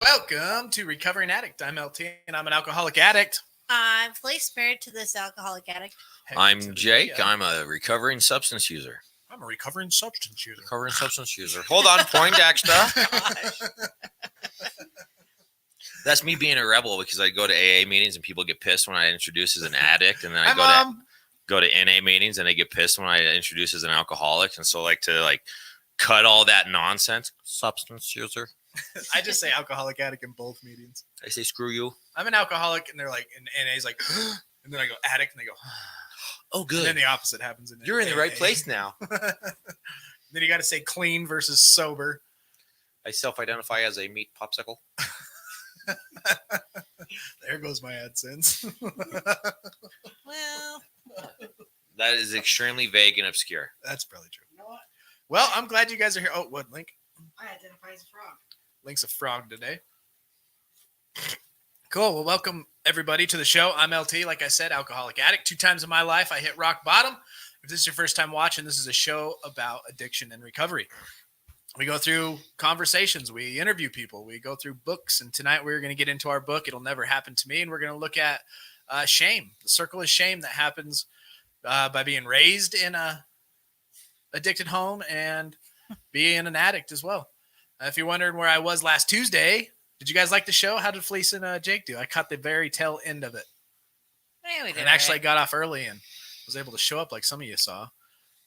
Welcome to Recovering Addict. I'm LT and I'm an alcoholic addict. I'm Felice, married to this alcoholic addict. I'm Jake. I'm a recovering substance user. I'm a recovering substance user. Hold on, Poindexter. That's me being a rebel because I go to AA meetings and people get pissed when I introduce as an addict, and then I go to NA meetings and they get pissed when I introduce as an alcoholic, and so to cut all that nonsense. Substance user. I just say alcoholic addict in both meetings. I say screw you. I'm an alcoholic, and they're like, and NA's like, and then I go addict, and they go, oh, good. And then the opposite happens. You're in the right place now. Then you got to say clean versus sober. I self-identify as a meat popsicle. There goes my AdSense. Well, that is extremely vague and obscure. That's probably true. You know what? Well, I'm glad you guys are here. Oh, what, Link? I identify as a frog. Link's a frog today. Cool. Well, welcome everybody to the show. I'm LT, like I said, alcoholic addict. 2 times in my life, I hit rock bottom. If this is your first time watching, this is a show about addiction and recovery. We go through conversations. We interview people. We go through books. And tonight we're going to get into our book, It'll Never Happen to Me. And we're going to look at shame, the circle of shame that happens by being raised in a addicted home and being an addict as well. If you're wondering where I was last Tuesday, did you guys like the show? How did Felice and Jake do? I caught the very tail end of it. yeah, we did. And actually I got off early and was able to show up like some of you saw.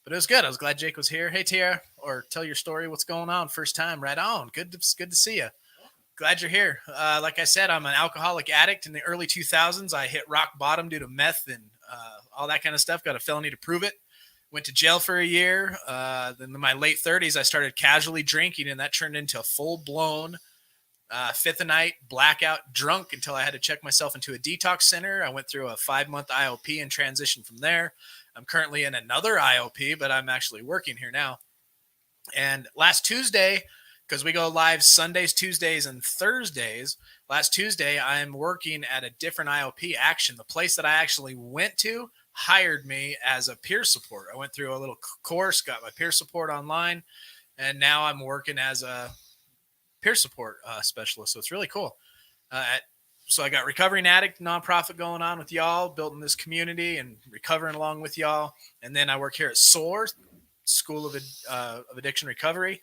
But it was good. I was glad Jake was here. Hey, Tia, or tell your story. What's going on? First time. Right on. Good to see you. Glad you're here. Like I said, I'm an alcoholic addict. In the early 2000s, I hit rock bottom due to meth and all that kind of stuff. Got a felony to prove it. Went to jail for a year. Then in my late 30s, I started casually drinking, and that turned into a full-blown fifth of night blackout drunk until I had to check myself into a detox center. I went through a 5-month IOP and transitioned from there. I'm currently in another IOP, but I'm actually working here now. And last Tuesday, because we go live Sundays, Tuesdays, and Thursdays, last Tuesday, I'm working at a different IOP, Action. The place that I actually went to hired me as a peer support. I went through a little course, got my peer support online, and now I'm working as a peer support specialist. So it's really cool. So I got Recovering Addict nonprofit going on with y'all, building this community and recovering along with y'all. And then I work here at SOAR, School of Addiction Recovery,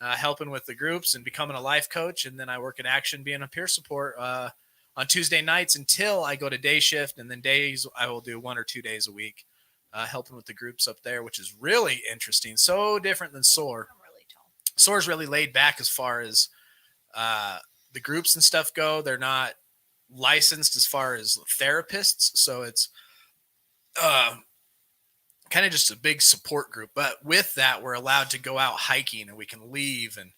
helping with the groups and becoming a life coach. And then I work at Action being a peer support on Tuesday nights until I go to day shift. And then days I will do 1 or 2 days a week, helping with the groups up there, which is really interesting. So different than SOAR. I'm really tall. SOAR's really laid back as far as the groups and stuff go. They're not licensed as far as therapists, so it's kind of just a big support group. But with that, we're allowed to go out hiking, and we can leave and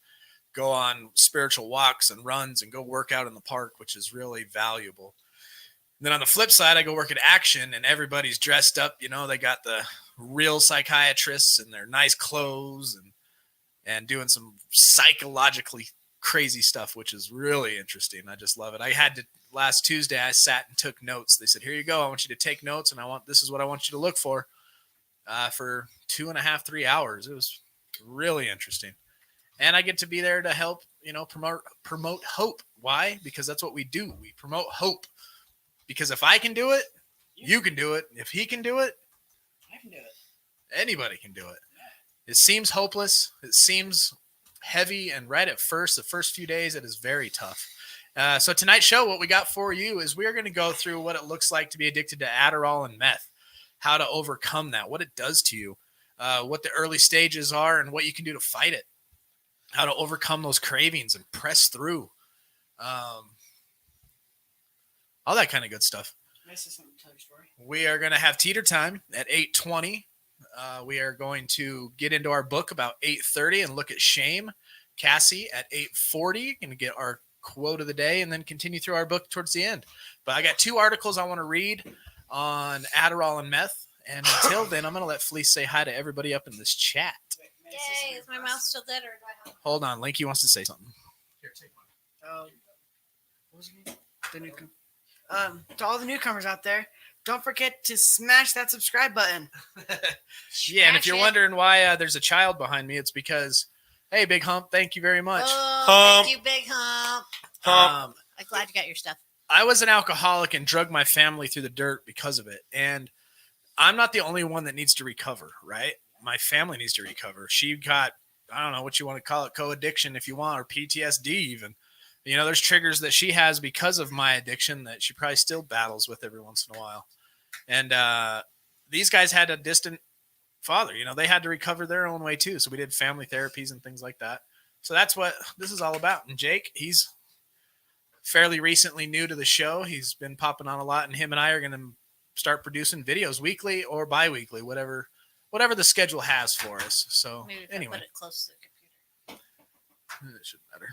go on spiritual walks and runs and go work out in the park, which is really valuable. And then on the flip side, I go work at Action, and everybody's dressed up. You know, they got the real psychiatrists and their nice clothes and doing some psychologically crazy stuff, which is really interesting. I just love it. Last Tuesday, I sat and took notes. They said, here you go. I want you to take notes, and this is what I want you to look for 2.5, 3 hours. It was really interesting. And I get to be there to help, promote hope. Why? Because that's what we do. We promote hope. Because if I can do it, you can do it. If he can do it, I can do it. Anybody can do it. It seems hopeless. It seems heavy. And right at first, the first few days, it is very tough. So tonight's show, what we got for you is we're going to go through what it looks like to be addicted to Adderall and meth, how to overcome that, what it does to you, what the early stages are, and what you can do to fight it, how to overcome those cravings and press through, all that kind of good stuff. Can I say something to tell your story? We are going to have teeter time at 8:20. We are going to get into our book about 8:30 and look at shame. Cassie at 8:40, going to get our quote of the day and then continue through our book towards the end. But I got 2 articles I want to read on Adderall and meth. And until then, I'm going to let Felice say hi to everybody up in this chat. Yay, is my mouth still dead, or do I have? Hold on. Linky wants to say something. Here, take one. What was your name? The newcomer. To all the newcomers out there, don't forget to smash that subscribe button. Yeah, and if you're wondering why there's a child behind me, it's because, hey, Big Hump, thank you very much. Oh, Hump. thank you, Big Hump. I'm glad you got your stuff. I was an alcoholic and drug my family through the dirt because of it. And I'm not the only one that needs to recover, right? My family needs to recover. She got, I don't know what you want to call it, co-addiction if you want, or PTSD even. You know, there's triggers that she has because of my addiction that she probably still battles with every once in a while. And these guys had a distant father. You know, they had to recover their own way too. So we did family therapies and things like that. So that's what this is all about. And Jake, he's fairly recently new to the show. He's been popping on a lot, and him and I are going to start producing videos weekly or bi-weekly, whatever the schedule has for us. So Maybe if anyway, I put it close to the computer. it shouldn't matter.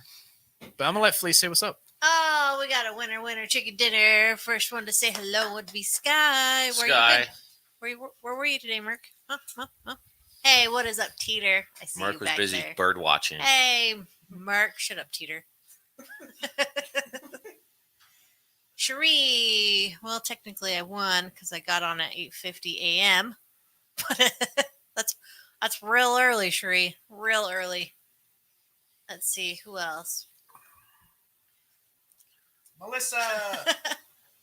But I'm gonna let Flea say what's up. Oh, we got a winner chicken dinner. First one to say hello would be Sky. Sky. Where were you today, Merc? Huh? Hey, what is up, Teeter? I see Mark you was back busy there. bird watching. Hey, Mark, shut up, Teeter. Cherie. Well, technically I won because I got on at 8:50 a.m. But that's real early, Cherie. Real early. Let's see who else. Melissa.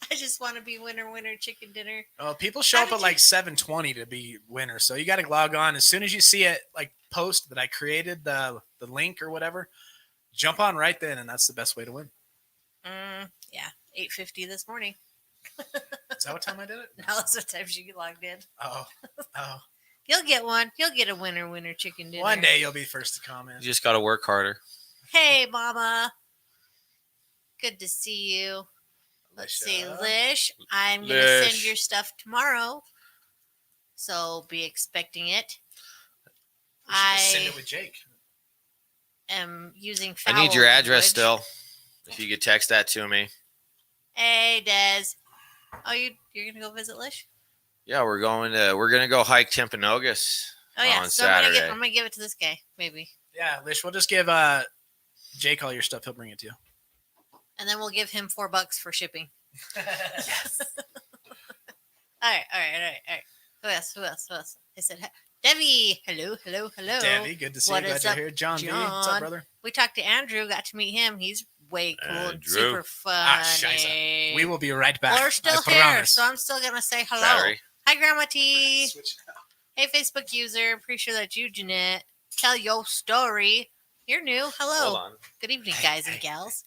I just want to be winner chicken dinner. Oh, people show up at like 7:20 to be winner, so you got to log on as soon as you see it. Like post that I created the link or whatever. Jump on right then, and that's the best way to win. Yeah, 8:50 this morning. Is that what time I did it? No, that's what time she logged in. Oh. You'll get one. You'll get a winner chicken dinner. One day you'll be first to comment. You just got to work harder. Hey, Mama. Good to see you. Let's see, Alicia. Lish. I'm going to send Lish. your stuff tomorrow, so be expecting it. We should just send I it with Jake. am using foul I need your address language. still. If you could text that to me. Hey, Des. Oh, you're going to go visit Lish? Yeah, we're gonna go hike Timpanogos Oh, yeah. on So Saturday. I'm going to give it to this guy, maybe. Yeah, Lish, we'll just give Jake all your stuff. He'll bring it to you. And then we'll give him $4 for shipping. Yes. All right. Who else? I said, Debbie. Hello. Debbie, good to see What you. Glad is you're up, here. John V, what's John? up, brother? We talked to Andrew, got to meet him. He's way cool and Andrew. super fun. Scheisse. We will be right back. We're still I here, promise. so I'm still gonna say hello. Battery. Hi, Grandma T. Switch it out. Hey, Facebook user. Pretty sure that's you, Jeanette. Tell your story. You're new. Hello. Hold on. Good evening, guys and gals.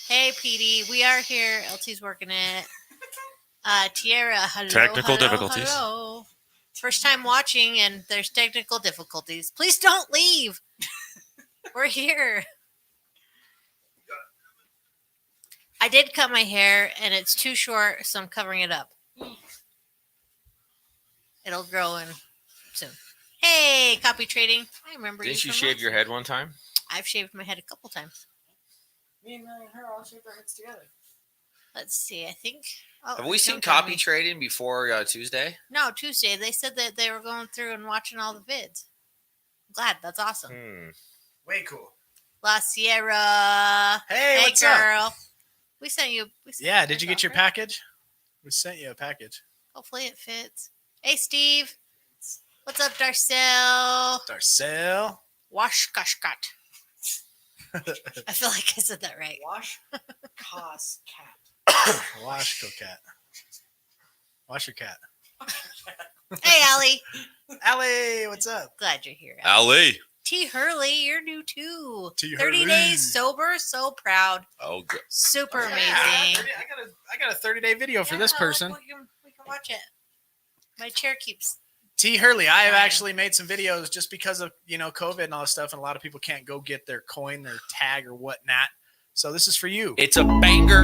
Hey, Petey. We are here. LT's working it. Tierra. Hello. Technical difficulties. Hello. First time watching, and there's technical difficulties. Please don't leave. We're here. I did cut my hair, and it's too short, so I'm covering it up. It'll grow in soon. Hey, copy trading. I remember Didn't you from shave last your week. head one time? I've shaved my head a couple times. Me and her all shake our heads together. Let's see. I think. Oh, Have we seen don't tell copy me. trading before Tuesday? No, Tuesday. They said that they were going through and watching all the vids. I'm glad. That's awesome. Way cool. La Sierra. Hey, what's girl. up? We sent you. Yeah, did you get your pack? package? We sent you a package. Hopefully it fits. Hey, Steve. What's up, Darcel? Darcel. Washkashkat. I feel like I said that right. Wash, cos, cat. Wash your cat. Wash your cat. Hey, Allie. Allie, what's up? Glad you're here. Ali. T. Hurley, you're new too. T. 30 Hurley. days sober, so proud. Oh, good. Super Yeah, amazing. I got a 30-day video for this Yeah, person. We can watch it. My chair keeps. T. Hurley, I have Fine. actually made some videos just because of, COVID and all this stuff, and a lot of people can't go get their coin, their tag, or whatnot. So this is for you. It's a banger.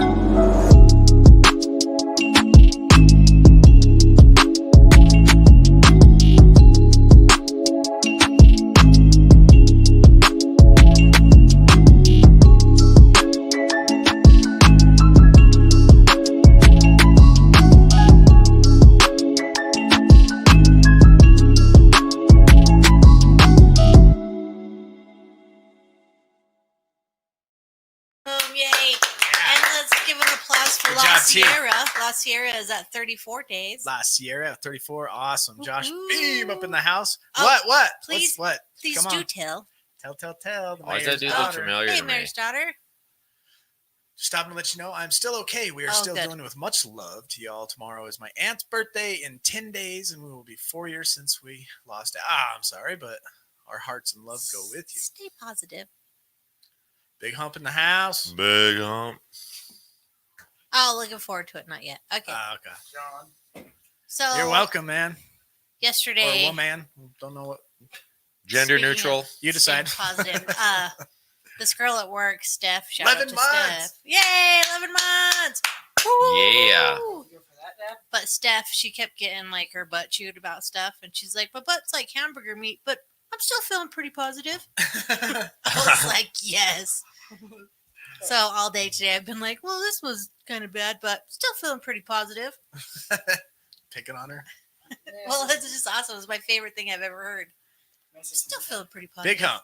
Yay. And let's give an applause for Good La job, T. Sierra. La Sierra is at 34 days. La Sierra 34, awesome. Josh Woohoo. Beam up in the house. Oh, What? please- What? Please Come do on. tell. Tell. The Why does that mayor's dude look daughter. familiar Hey, to me? Mayor's daughter. Just stopping to let you know I'm still okay. We are still good. doing it with much love to y'all. Tomorrow is my aunt's birthday in 10 days, and we will be 4 years since we lost. I'm sorry, but our hearts and love go with you. Stay positive. Big hump in the house. Big hump. Oh, looking forward to it. Not yet. Okay. Okay. So You're welcome, man. Yesterday, Or woman. Don't know what. Gender Speaking neutral. of You decide. staying positive. This girl at work, Steph. Shout 11 out to months. Steph. Yay, 11 months. Yeah. Woo! But Steph, she kept getting like her butt chewed about stuff, and she's like, "But butt's like hamburger meat." But I'm still feeling pretty positive. I was like, "Yes." So all day today, I've been like, "Well, this was kind of bad, but still feeling pretty positive." Picking on her. Well, it's just awesome. It's my favorite thing I've ever heard. Still feeling pretty positive. Big hump.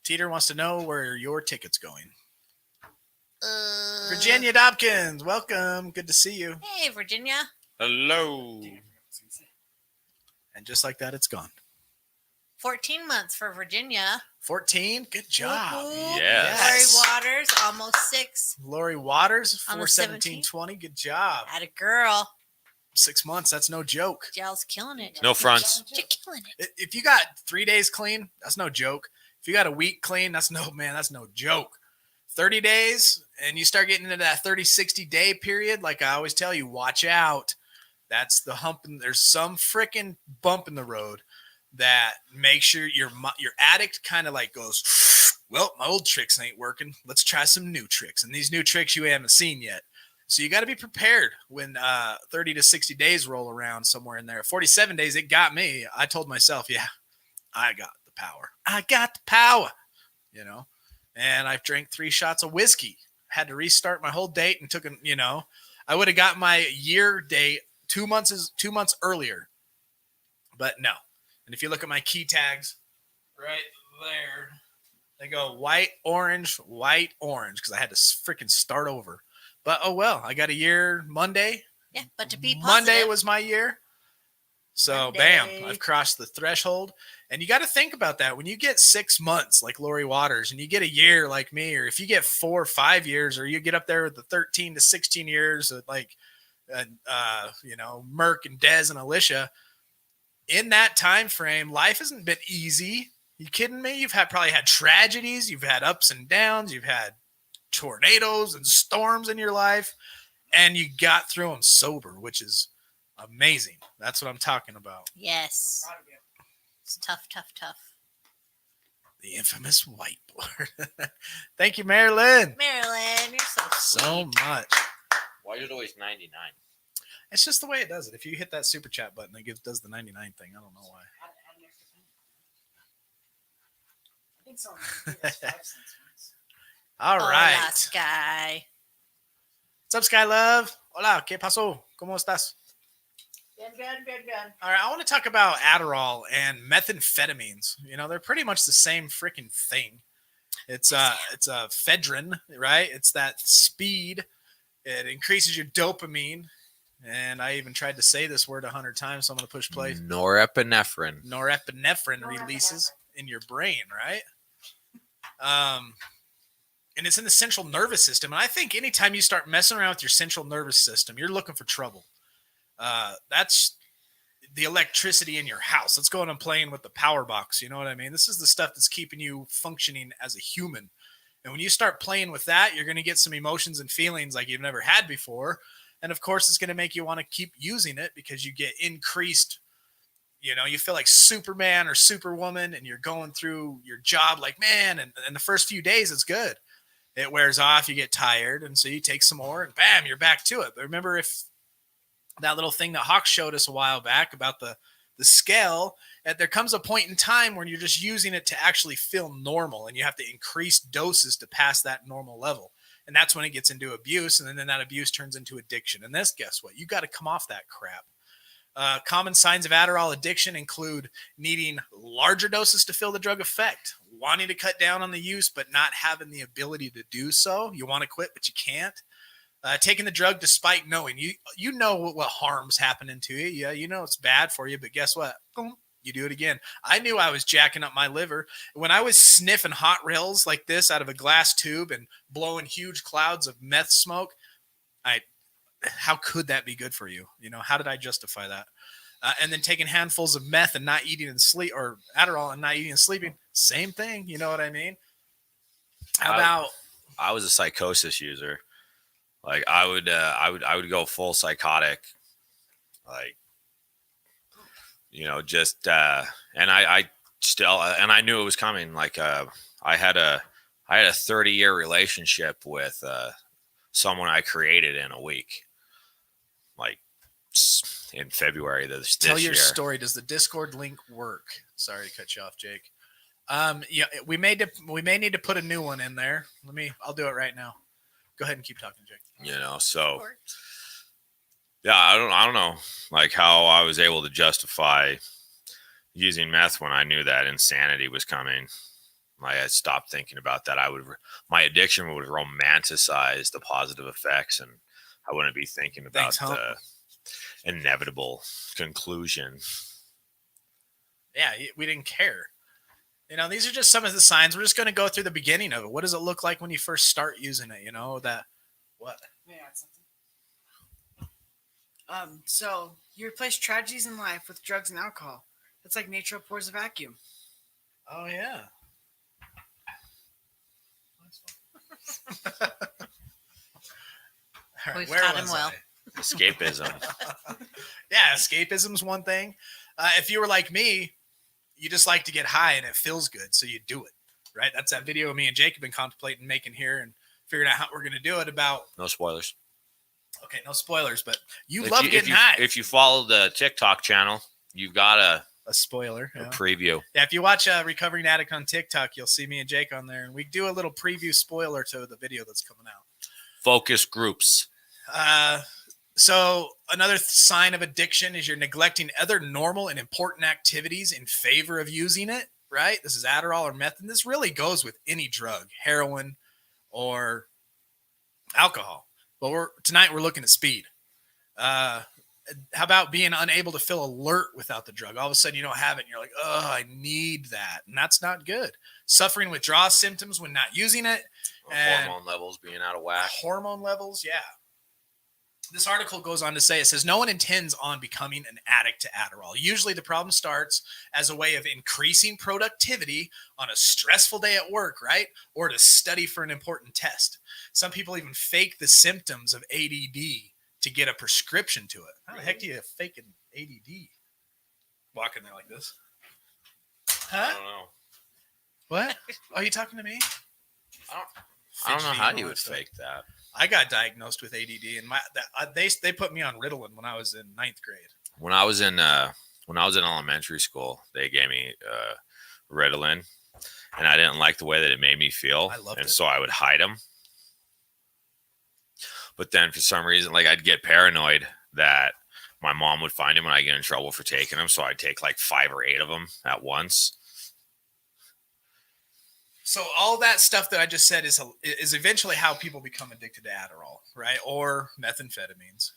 Teeter wants to know where your ticket's going. Uh, Virginia Dobkins, welcome. Good to see you. Hey, Virginia. Hello. And just like that, it's gone. 14 months for Virginia. 14. Good job. Woo-hoo. Yes. Lori Waters, almost 6. Lori Waters, On the 41720. Good job. Had a girl. 6 months. That's no joke. Jell's killing it. No fronts. You're killing it. If you got 3 days clean, that's no joke. If you got a week clean, that's no joke. 30 days and you start getting into that 30, 60 day period. Like I always tell you, watch out. That's the hump. And there's some freaking bump in the road that makes sure your addict kind of like goes, well, my old tricks ain't working. Let's try some new tricks. And these new tricks you haven't seen yet. So you got to be prepared when 30 to 60 days roll around somewhere in there. 47 days, it got me. I told myself, yeah, I got the power. I got the power, you know. And I drank 3 shots of whiskey. Had to restart my whole date and I would have got my year date 2 months earlier. But no. And if you look at my key tags right there, they go white, orange, because I had to freaking start over. But oh well, I got a year Monday. Yeah, but to be positive. Monday was my year. So Monday. bam, I've crossed the threshold. And you got to think about that. When you get 6 months like Lori Waters and you get a year like me, or if you get 4 or 5 years, or you get up there with the 13 to 16 years like, Merck and Dez and Alicia, in that time frame, life hasn't been easy. You kidding me? You've probably had tragedies. You've had ups and downs. You've had tornadoes and storms in your life, and you got through them sober, which is amazing. That's what I'm talking about. Yes. It's tough. The infamous whiteboard. Thank you, Marilyn. Marilyn, you're so sweet. So much. Why is it always 99? It's just the way it does it. If you hit that super chat button, it does the 99 thing. I don't know why. I think so. All right. Hola, Sky. What's up, Sky Love? Hola, ¿qué pasó? ¿Cómo estás? Good. All right, I want to talk about Adderall and methamphetamines. They're pretty much the same freaking thing. It's a ephedrine, right? It's that speed. It increases your dopamine. And I even tried to say this word 100 times, so I'm going to push play. Norepinephrine. Norepinephrine releases in your brain, right? And it's in the central nervous system. And I think anytime you start messing around with your central nervous system, you're looking for trouble. That's the electricity in your house. Let's go on and playing with the power box. You know what I mean? This is the stuff that's keeping you functioning as a human. And when you start playing with that, you're going to get some emotions and feelings like you've never had before. And of course, it's going to make you want to keep using it because you get increased, you feel like Superman or Superwoman, and you're going through your job like, man, and the first few days, it's good. It wears off, you get tired, and so you take some more, and bam, you're back to it. But remember, if that little thing that Hawk showed us a while back about the scale, there comes a point in time when you're just using it to actually feel normal, and you have to increase doses to pass that normal level. And that's when it gets into abuse, and then that abuse turns into addiction. And this, guess what? You got to come off that crap. Common signs of Adderall addiction include needing larger doses to feel the drug effect, wanting to cut down on the use, but not having the ability to do so. You want to quit, but you can't. Taking the drug despite knowing. You know what harm's happening to you. Yeah, you know it's bad for you, but guess what? Boom, you do it again. I knew I was jacking up my liver when I was sniffing hot rails like this out of a glass tube and blowing huge clouds of meth smoke. How could that be good for you? You know, how did I justify that? And then taking handfuls of meth and not eating and sleep, or Adderall and not eating and sleeping, same thing. You know what I mean? How about? I was a psychosis user. Like I would go full psychotic, like, you know, just and I still and I knew it was coming. Like I had a 30-year relationship with someone I created in a week, like in February this Tell your year. story. Does the Discord link work? Sorry to cut you off, Jake. Yeah, we may need to put a new one in there. I'll do it right now. Go ahead and keep talking, Jake. You know, so yeah, I don't know, like how I was able to justify using meth when I knew that insanity was coming. I had stopped thinking about that. My addiction would romanticize the positive effects, and I wouldn't be thinking about the inevitable conclusion. Yeah, we didn't care. You know, these are just some of the signs. We're just going to go through the beginning of it. What does it look like when you first start using it? You know, what? May I add something? So you replace tragedies in life with drugs and alcohol. It's like nature pours a vacuum. Oh, yeah. All right, We've taught him well. Escapism. Yeah, escapism's one thing. If you were like me, you just like to get high and it feels good, so you do it, right? That's that video me and Jake have been contemplating making here and figuring out how we're going to do it about. No spoilers. Okay, no spoilers, but love getting high. If you follow the TikTok channel, you've got a spoiler, a preview. Yeah, if you watch Recovering Addict on TikTok, you'll see me and Jake on there, and we do a little preview spoiler to the video that's coming out. Focus groups. So another sign of addiction is you're neglecting other normal and important activities in favor of using it, right? This is Adderall or meth, and this really goes with any drug, heroin or alcohol. But tonight we're looking at speed. How about being unable to feel alert without the drug? All of a sudden you don't have it and you're like, oh, I need that. And that's not good. Suffering withdrawal symptoms when not using it. Hormone levels being out of whack. Hormone levels, yeah. This article goes on to say, it says, no one intends on becoming an addict to Adderall. Usually the problem starts as a way of increasing productivity on a stressful day at work, right? Or to study for an important test. Some people even fake the symptoms of ADD to get a prescription to it. How the heck do you fake an ADD? Walking there like this. Huh? I don't know. What? Are you talking to me? I don't know how you would fake that. I got diagnosed with ADD, and they put me on Ritalin when I was in 9th grade. When I was in elementary school, they gave me Ritalin, and I didn't like the way that it made me feel. I loved it. So I would hide them. But then for some reason, like I'd get paranoid that my mom would find him when I get in trouble for taking them. So I'd take like 5 or 8 of them at once. So all that stuff that I just said is eventually how people become addicted to Adderall, right? Or methamphetamines.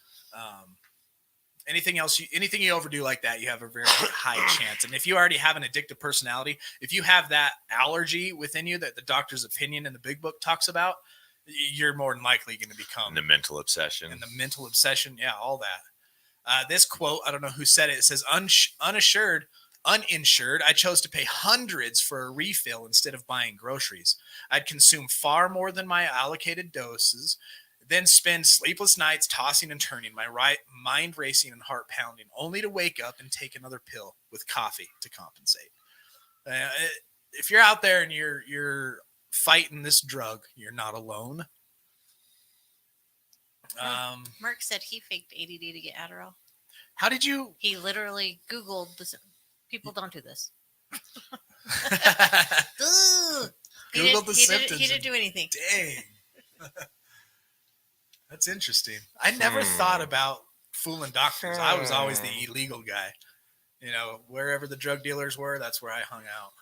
Anything you overdo like that, you have a very high chance. And if you already have an addictive personality, if you have that allergy within you that the doctor's opinion in the big book talks about, you're more than likely going to become. And the mental obsession. Yeah, all that. This quote, I don't know who said it. It says, uninsured, I chose to pay hundreds for a refill instead of buying groceries. I'd consume far more than my allocated doses, then spend sleepless nights tossing and turning, my mind racing and heart pounding, only to wake up and take another pill with coffee to compensate. If you're out there and you're fighting this drug, you're not alone. Mark said he faked ADD to get Adderall. How did you? He literally Googled this. People don't do this. Googled the symptoms. He didn't do anything. Dang. That's interesting. I never thought about fooling doctors. I was always the illegal guy. You know, wherever the drug dealers were, that's where I hung out.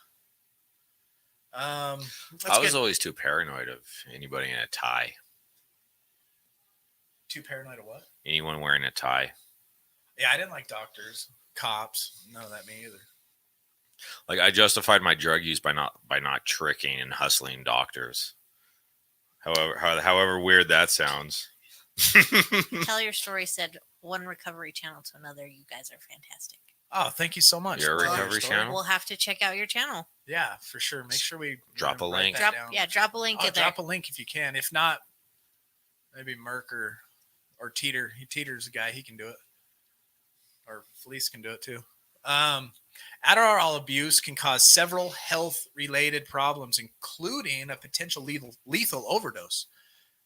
I was always too paranoid of anybody in a tie. Too paranoid of what? Anyone wearing a tie. Yeah, I didn't like doctors, cops. None of that me either. Like I justified my drug use by not tricking and hustling doctors. However weird that sounds. Tell your story said one recovery channel to another. You guys are fantastic. Oh, thank you so much. Your Tell recovery story. channel? We'll have to check out your channel. Yeah, for sure. Make sure we Drop a write link. that down. Drop a link in there. Drop a link if you can. If not, maybe Merc or Teeter. Teeter's a guy. He can do it. Or Felice can do it too. Adderall abuse can cause several health-related problems, including a potential lethal overdose.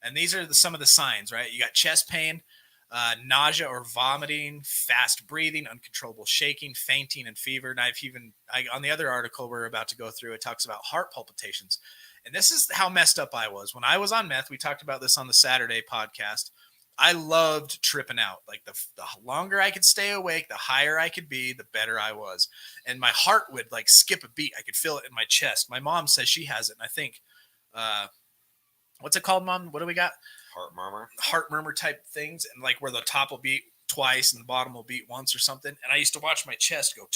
And these are some of the signs, right? You got chest pain, nausea or vomiting, fast breathing, uncontrollable shaking, fainting, and fever. And on the other article we're about to go through, it talks about heart palpitations. And this is how messed up I was. When I was on meth, we talked about this on the Saturday podcast. I loved tripping out. Like the longer I could stay awake, the higher I could be, the better I was. And my heart would like skip a beat. I could feel it in my chest. My mom says she has it. And I think, what's it called, Mom? What do we got? Heart murmur. Heart murmur type things. And like where the top will beat twice and the bottom will beat once or something. And I used to watch my chest go,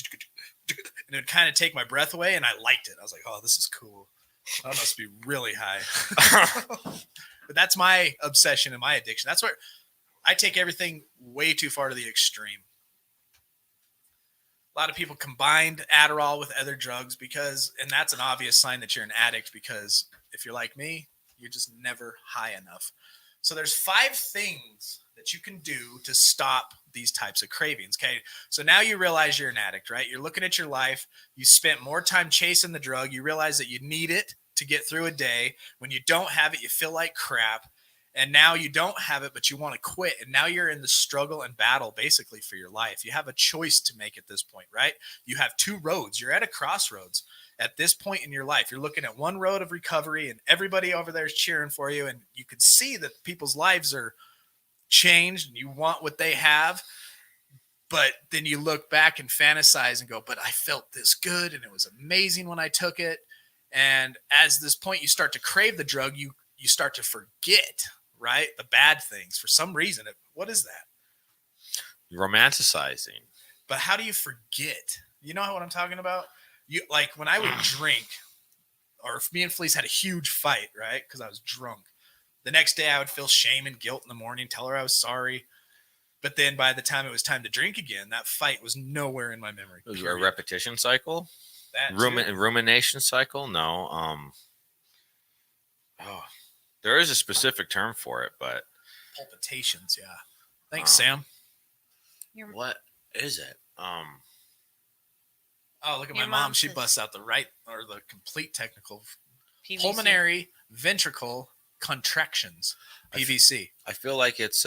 and it would kind of take my breath away. And I liked it. I was like, oh, this is cool. I must be really high. But that's my obsession and my addiction. That's where I take everything way too far to the extreme. A lot of people combined Adderall with other drugs and that's an obvious sign that you're an addict, because if you're like me, you're just never high enough. So there's 5 things that you can do to stop these types of cravings. Okay. So now you realize you're an addict, right? You're looking at your life. You spent more time chasing the drug. You realize that you need it to get through a day. When you don't have it, you feel like crap. And now you don't have it, but you want to quit. And now you're in the struggle and battle basically for your life. You have a choice to make at this point, right? You have 2 roads. You're at a crossroads at this point in your life. You're looking at one road of recovery and everybody over there is cheering for you. And you can see that people's lives are changed and you want what they have. But then you look back and fantasize and go, but I felt this good and it was amazing when I took it. And as this point, you start to crave the drug, you start to forget, right? The bad things for some reason. What is that? Romanticizing. But how do you forget? You know what I'm talking about? You like when I would drink, or if me and Felice had a huge fight, right? Because I was drunk. The next day I would feel shame and guilt in the morning, tell her I was sorry. But then by the time it was time to drink again, that fight was nowhere in my memory. It was a repetition cycle? That rumination cycle? No. There is a specific term for it, but palpitations, yeah. Thanks, Sam. What is it? Oh, look at my mom. She busts out the complete technical PVC. Pulmonary ventricle contractions, PVC. I feel like it's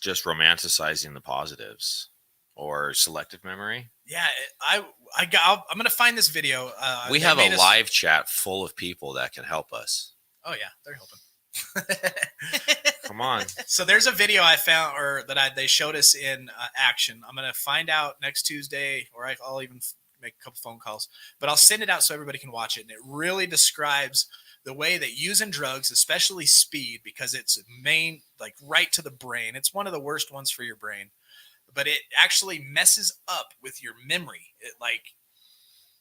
just romanticizing the positives or selective memory. Yeah, I'm going to find this video. We have a live chat full of people that can help us. Oh yeah, they're helping. Come on. So there's a video I found, they showed us in action. I'm going to find out next Tuesday, or I'll even make a couple phone calls, but I'll send it out so everybody can watch it. And it really describes the way that using drugs, especially speed, because it's right to the brain. It's one of the worst ones for your brain, but it actually messes up with your memory. It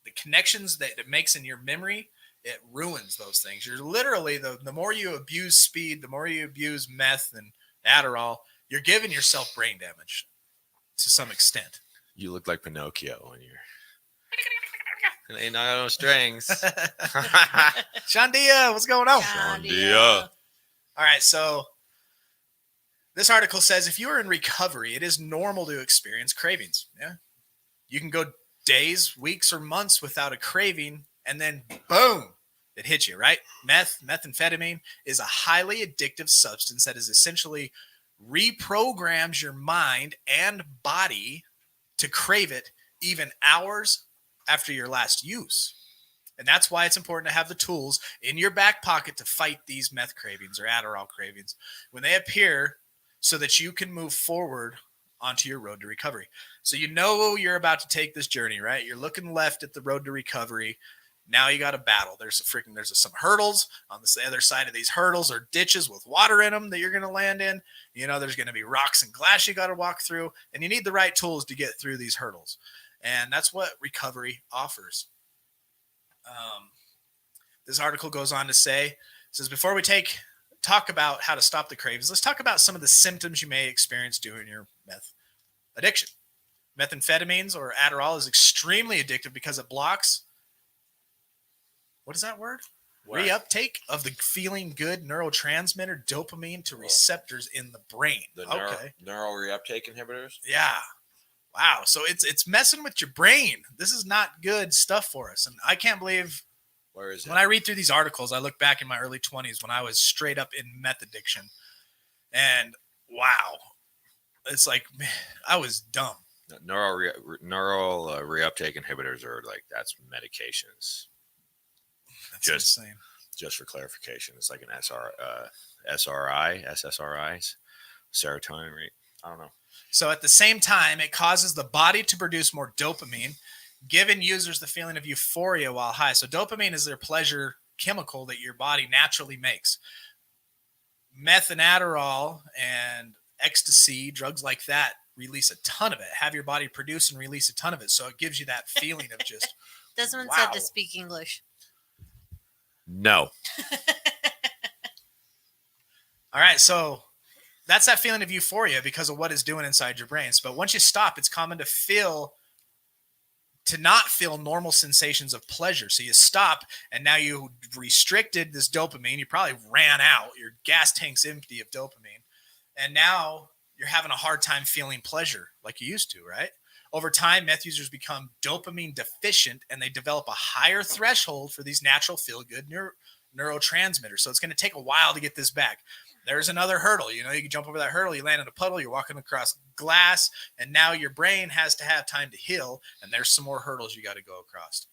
the connections that it makes in your memory, it ruins those things. You're literally, the more you abuse speed, the more you abuse meth and Adderall, you're giving yourself brain damage to some extent. You look like Pinocchio when you're ain't no strings. Shandia, what's going on? Shandia. All right, so this article says if you are in recovery, it is normal to experience cravings. Yeah, you can go days, weeks, or months without a craving, and then boom, it hits you, right? Methamphetamine is a highly addictive substance that is essentially reprograms your mind and body to crave it even hours after your last use. And that's why it's important to have the tools in your back pocket to fight these meth cravings or Adderall cravings when they appear, so that you can move forward onto your road to recovery. So you know you're about to take this journey, right? You're looking left at the road to recovery. Now you got to battle. There's some hurdles. On the other side of these hurdles are ditches with water in them that you're going to land in. You know, there's going to be rocks and glass you got to walk through, and you need the right tools to get through these hurdles. And that's what recovery offers. This article goes on to say, it says, before we talk about how to stop the cravings, let's talk about some of the symptoms you may experience during your meth addiction. Methamphetamines or Adderall is extremely addictive because it blocks, what is that word? What? Reuptake of the feeling good neurotransmitter dopamine to receptors in the brain. The neural reuptake inhibitors? Yeah. Wow. So it's messing with your brain. This is not good stuff for us. And I can't believe Where is it? when I read through these articles, I look back in my early 20s when I was straight up in meth addiction. And wow. It's like, man, I was dumb. Neural reuptake inhibitors are like, that's medications. That's insane. Just for clarification, it's like an SSRIs, serotonin rate. I don't know. So at the same time, it causes the body to produce more dopamine, giving users the feeling of euphoria while high. So dopamine is their pleasure chemical that your body naturally makes. Meth and Adderall and ecstasy, drugs like that, release a ton of it. Have your body produce and release a ton of it. So it gives you that feeling of just, Desmond wow. said to speak English. No. All right, so that's that feeling of euphoria because of what it's doing inside your brains. But once you stop, it's common to not feel normal sensations of pleasure. So you stop, and now you restricted this dopamine. You probably ran out. Your gas tank's empty of dopamine. And now you're having a hard time feeling pleasure like you used to, right? Over time, meth users become dopamine deficient, and they develop a higher threshold for these natural feel-good neurotransmitters. So it's going to take a while to get this back. There's another hurdle. You can jump over that hurdle, you land in a puddle, you're walking across glass, and now your brain has to have time to heal, and there's some more hurdles you got to go across.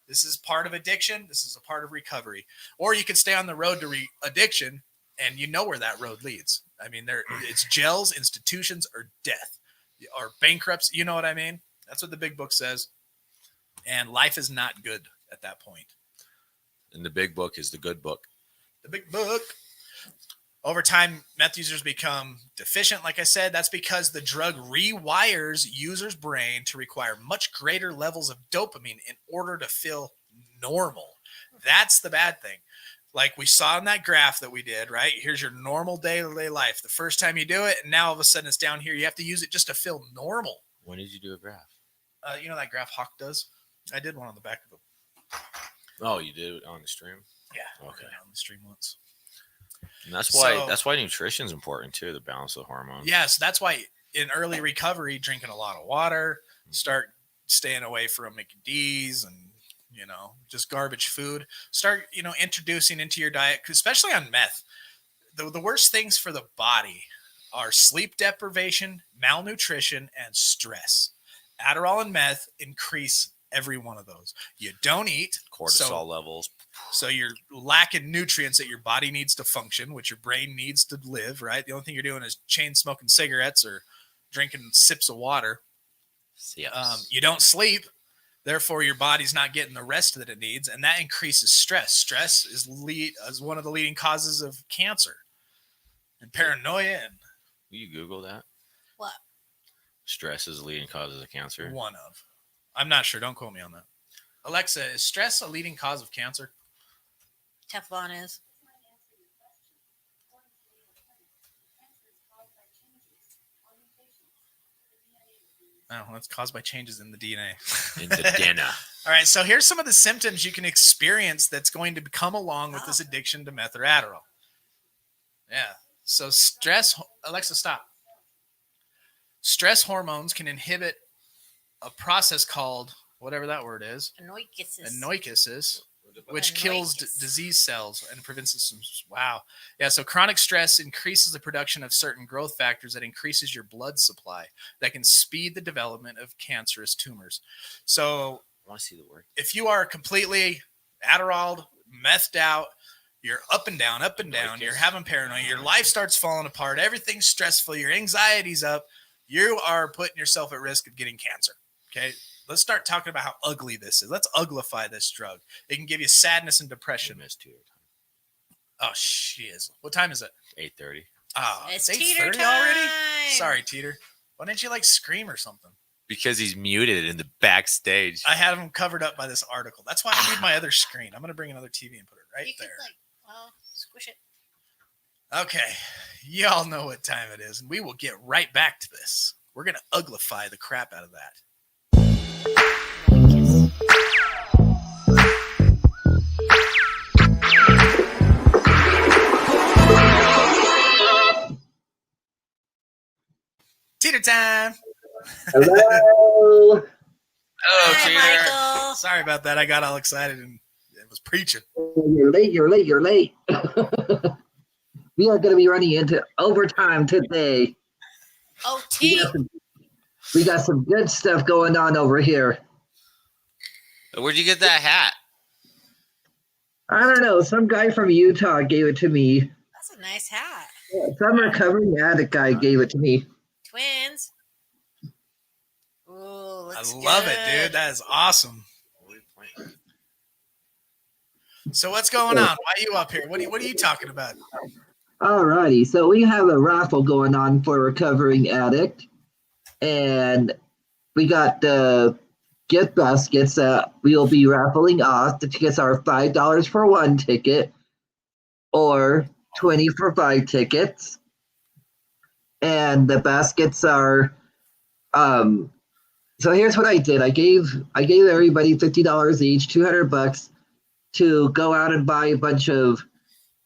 This is part of addiction. This is a part of recovery. Or you could stay on the road to addiction, and you know where that road leads. I mean, it's jails, institutions, or death, or bankruptcy. You know what I mean? That's what the big book says. And life is not good at that point. And the big book is the good book. The big book. Over time, meth users become deficient. Like I said, that's because the drug rewires users' brain to require much greater levels of dopamine in order to feel normal. That's the bad thing. Like we saw in that graph that we did, right? Here's your normal day-to-day life. The first time you do it, and now all of a sudden it's down here. You have to use it just to feel normal. When did you do a graph? You know that graph Hawk does? I did one on the back of it. Oh, you did it on the stream? Yeah. Okay. On the stream once. And that's why nutrition is important too, the balance of hormones. Yeah, so that's why in early recovery, drinking a lot of water, start staying away from Mickey D's and just garbage food. Start introducing into your diet, especially on meth. The worst things for the body are sleep deprivation, malnutrition, and stress. Adderall and meth increase every one of those. You don't eat, cortisol levels. So you're lacking nutrients that your body needs to function, which your brain needs to live, right? The only thing you're doing is chain smoking cigarettes or drinking sips of water. Yes. You don't sleep. Therefore, your body's not getting the rest that it needs, and that increases stress. Stress is one of the leading causes of cancer and paranoia. And will you Google that? What? Stress is the leading causes of cancer. One of. I'm not sure. Don't quote me on that. Alexa, is stress a leading cause of cancer? Teflon is. Oh, that's caused by changes in the DNA. In the DNA. All right, so here's some of the symptoms you can experience that's going to come along with this addiction to meth or Adderall. Yeah, so stress, Alexa, stop. Stress hormones can inhibit a process called, whatever that word is, anoikisis, which kills disease cells and prevents systems. Wow. Yeah, so chronic stress increases the production of certain growth factors that increases your blood supply that can speed the development of cancerous tumors. So I want to see the word. If you are completely Adderall, methed out, you're up and down, you're having paranoia, your life starts falling apart, everything's stressful, your anxiety's up, you are putting yourself at risk of getting cancer. Okay? Let's start talking about how ugly this is. Let's uglify this drug. It can give you sadness and depression. Oh, shiz. What time is it? 8:30. Oh, it's 8:30 Teeter already? time. Sorry, Teeter. Why didn't you scream or something? Because he's muted in the backstage. I had him covered up by this article. That's why I need my other screen. I'm going to bring another TV and put it right You there. could squish it. Okay. Y'all know what time it is, and we will get right back to this. We're going to uglify the crap out of that. Teeter time. Hello. Hi, Michael. Sorry about that. I got all excited and it was preaching. You're late. We are going to be running into overtime today. OT. We got some good stuff going on over here. Where'd you get that hat? I don't know. Some guy from Utah gave it to me. That's a nice hat. Some recovering addict guy gave it to me. Twins. Ooh, I looks love good. it, dude. That is awesome. So what's going on? Why are you up here? What are you talking about? Alrighty. So we have a raffle going on for recovering addict. And we got gift baskets that we'll be raffling off. The tickets are $5 for one ticket or $20 for 5 tickets. And the baskets are so here's what I did. I gave everybody $50 each, $200 to go out and buy a bunch of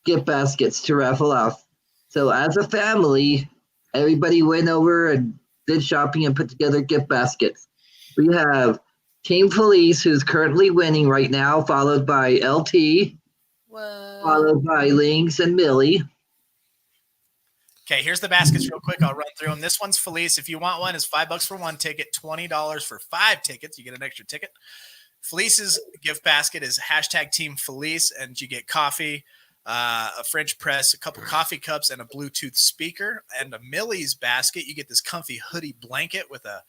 gift baskets to raffle off. So as a family, everybody went over and did shopping and put together gift baskets. We have Team Felice, who's currently winning right now, followed by LT, followed by Lynx and Millie. Okay, here's the baskets real quick. I'll run through them. This one's Felice. If you want one, it's $5 for one ticket, $20 for 5 tickets. You get an extra ticket. Felice's gift basket is hashtag Team Felice, and you get coffee, a French press, a couple coffee cups, and a Bluetooth speaker. And a Millie's basket, you get this comfy hoodie blanket with a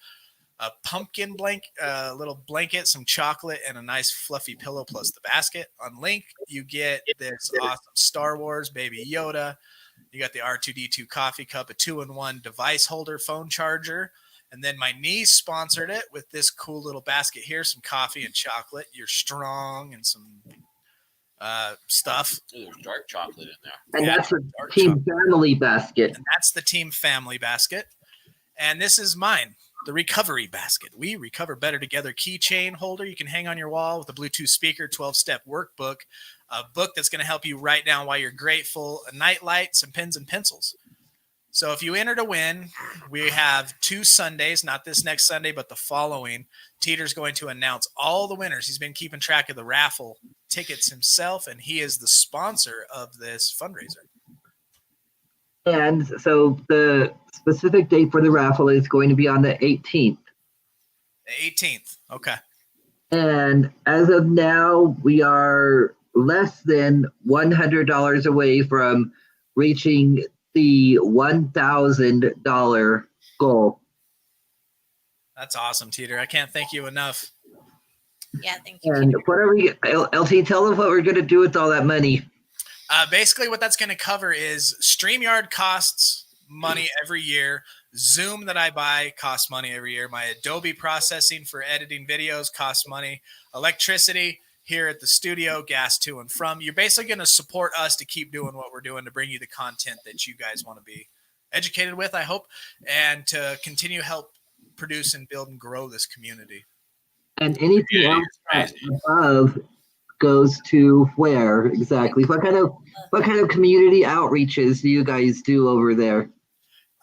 pumpkin little blanket, some chocolate, and a nice fluffy pillow plus the basket. On Link, you get this awesome Star Wars Baby Yoda. You got the R2D2 coffee cup, a 2-in-1 device holder, phone charger. And then my niece sponsored it with this cool little basket here, some coffee and chocolate. You're strong and some stuff. Ooh, there's dark chocolate in there. And Yeah, that's the dark Team chocolate. Family basket. And that's the Team Family basket. And this is mine, the Recovery basket. We recover better together keychain holder you can hang on your wall with a Bluetooth speaker, 12-step workbook, a book that's going to help you write down why you're grateful, a night light, some pens and pencils. So if you enter to win, we have 2 Sundays, not this next Sunday, but the following. Teeter's going to announce all the winners. He's been keeping track of the raffle tickets himself, and he is the sponsor of this fundraiser. And so the specific date for the raffle is going to be on the 18th. The 18th. Okay. And as of now, we are less than $100 away from reaching the $1,000 goal. That's awesome, Teeter. I can't thank you enough. Yeah, thank you. And what are we, LT, tell them what we're going to do with all that money. Basically, what that's going to cover is StreamYard costs money every year. Zoom that I buy costs money every year. My Adobe processing for editing videos costs money. Electricity here at the studio, gas to and from. You're basically going to support us to keep doing what we're doing, to bring you the content that you guys want to be educated with, I hope, and to continue to help produce and build and grow this community. And anything else above goes to where exactly? What kind of community outreaches do you guys do over there?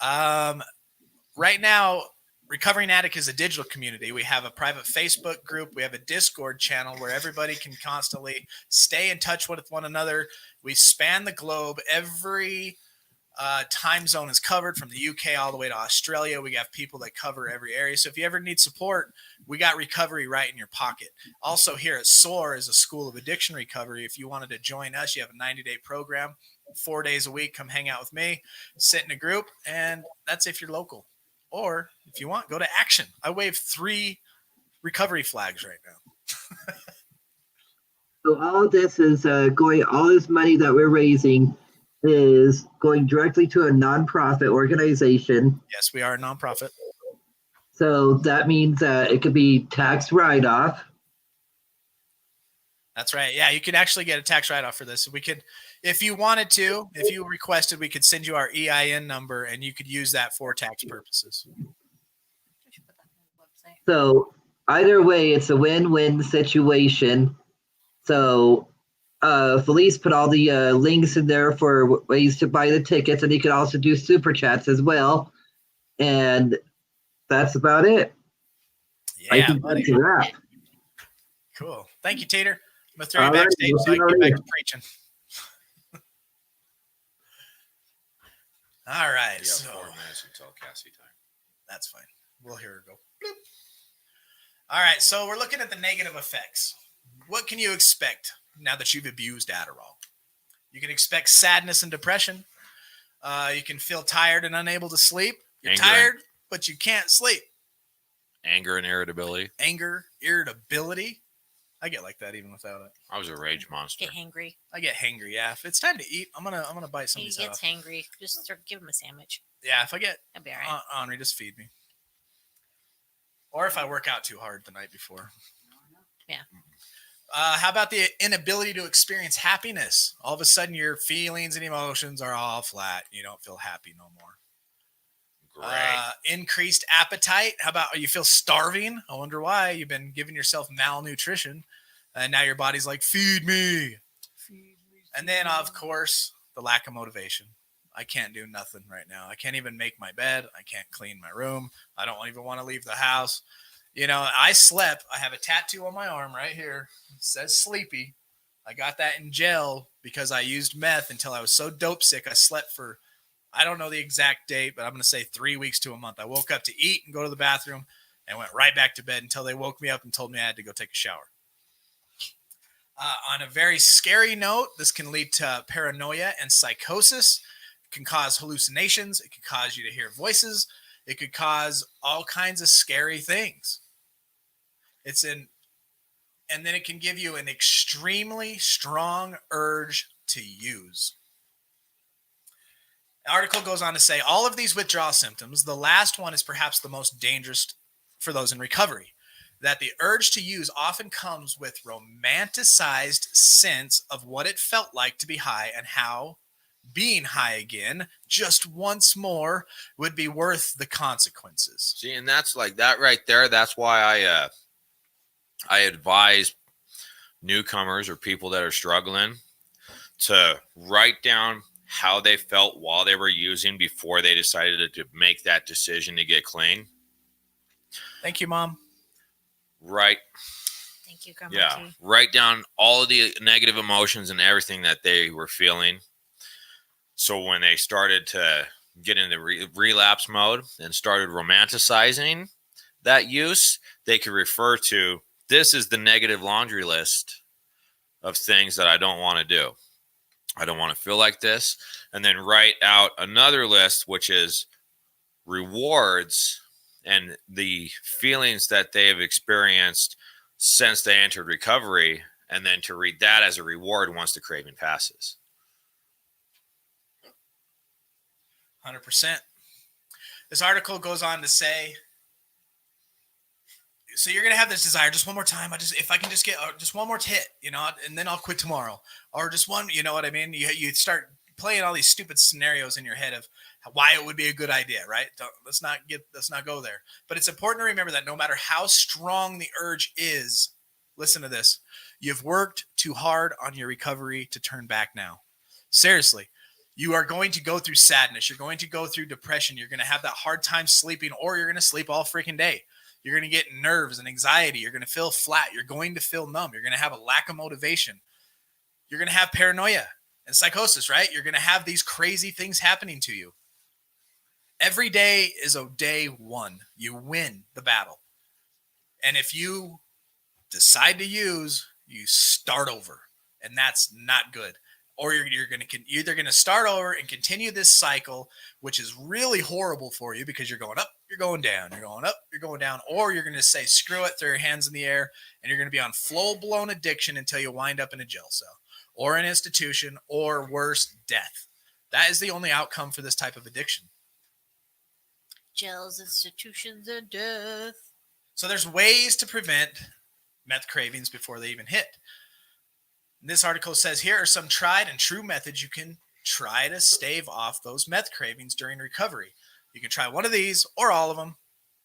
Right now, Recovering Addict is a digital community. We have a private Facebook group. We have a Discord channel where everybody can constantly stay in touch with one another. We span the globe. Every time zone is covered, from the UK all the way to Australia. We have people that cover every area. So if you ever need support, we got recovery right in your pocket. Also here at SOAR is a school of addiction recovery. If you wanted to join us, you have a 90-day program, 4 days a week. Come hang out with me, sit in a group, and that's if you're local. Or if you want, go to Action. I wave 3 recovery flags right now. So all of this is all this money that we're raising is going directly to a nonprofit organization. Yes, we are a nonprofit. So that means it could be tax write-off. That's right. Yeah, you can actually get a tax write-off for this. We could, if you wanted to, if you requested, we could send you our EIN number and you could use that for tax purposes. I should put that on the website. So either way, it's a win-win situation. So Felice put all the links in there for ways to buy the tickets, and you can also do super chats as well. And that's about it. I Yeah, think buddy. that's a wrap. Cool. Thank you, Tater. I'm gonna throw you All right, backstage we'll so I see can you get back later. to preaching. All right. You have So 4 minutes until Cassie time. that's fine. We'll hear her go. Bloop. All right. So we're looking at the negative effects. What can you expect now that you've abused Adderall? You can expect sadness and depression. You can feel tired and unable to sleep. You're Anger. tired, but you can't sleep. Anger and irritability. Anger, irritability. I get like that even without it. I was a rage monster. Get hangry. I get hangry. Yeah, if it's time to eat, I'm gonna bite He somebody's head gets off. hangry. Just give him a sandwich. Yeah, if I get That'd be all right. Henri, just feed me. Or if I work out too hard the night before. Yeah. How about the inability to experience happiness? All of a sudden, your feelings and emotions are all flat. You don't feel happy no more. Great. Increased appetite. How about you feel starving? I wonder why. You've been giving yourself malnutrition, and now your body's like, feed me. And then, of course, the lack of motivation. I can't do nothing right now. I can't even make my bed. I can't clean my room. I don't even want to leave the house. You know, I slept. I have a tattoo on my arm right here. It says sleepy. I got that in jail because I used meth until I was so dope sick. I slept for, I don't know the exact date, but I'm going to say 3 weeks to a month. I woke up to eat and go to the bathroom and went right back to bed until they woke me up and told me I had to go take a shower. On a very scary note, this can lead to paranoia and psychosis. It can cause hallucinations. It can cause you to hear voices. It could cause all kinds of scary things. And then it can give you an extremely strong urge to use. The article goes on to say all of these withdrawal symptoms, the last one is perhaps the most dangerous for those in recovery. That the urge to use often comes with romanticized sense of what it felt like to be high and how being high again just once more would be worth the consequences. See, and that's like that right there. That's why I advise newcomers or people that are struggling to write down how they felt while they were using before they decided to make that decision to get clean. Thank you, Mom. Right. Thank you, Grandma. Yeah. T. Write down all of the negative emotions and everything that they were feeling. So when they started to get in the relapse mode and started romanticizing that use, they could refer to, this is the negative laundry list of things that I don't want to do. I don't want to feel like this. And then write out another list, which is rewards and the feelings that they have experienced since they entered recovery, and then to read that as a reward once the craving passes. 100%. This article goes on to say, so you're going to have this desire just one more time. If I can just get just one more hit, you know, and then I'll quit tomorrow, or just one, you know what I mean? You start playing all these stupid scenarios in your head of why it would be a good idea, right? Let's not go there. But it's important to remember that no matter how strong the urge is, listen to this. You've worked too hard on your recovery to turn back now. Seriously. You are going to go through sadness. You're going to go through depression. You're going to have that hard time sleeping, or you're going to sleep all freaking day. You're going to get nerves and anxiety. You're going to feel flat. You're going to feel numb. You're going to have a lack of motivation. You're going to have paranoia and psychosis, right? You're going to have these crazy things happening to you. Every day is a day one. You win the battle. And if you decide to use, you start over. And that's not good. Or you're either going to start over and continue this cycle, which is really horrible for you because you're going up, you're going down, you're going up, you're going down, or you're going to say, screw it, throw your hands in the air, and you're going to be on full-blown addiction until you wind up in a jail cell or an institution or worse, death. That is the only outcome for this type of addiction. jails, institutions, and death. So there's ways to prevent meth cravings before they even hit. This article says here are some tried and true methods you can try to stave off those meth cravings during recovery. You can try one of these or all of them.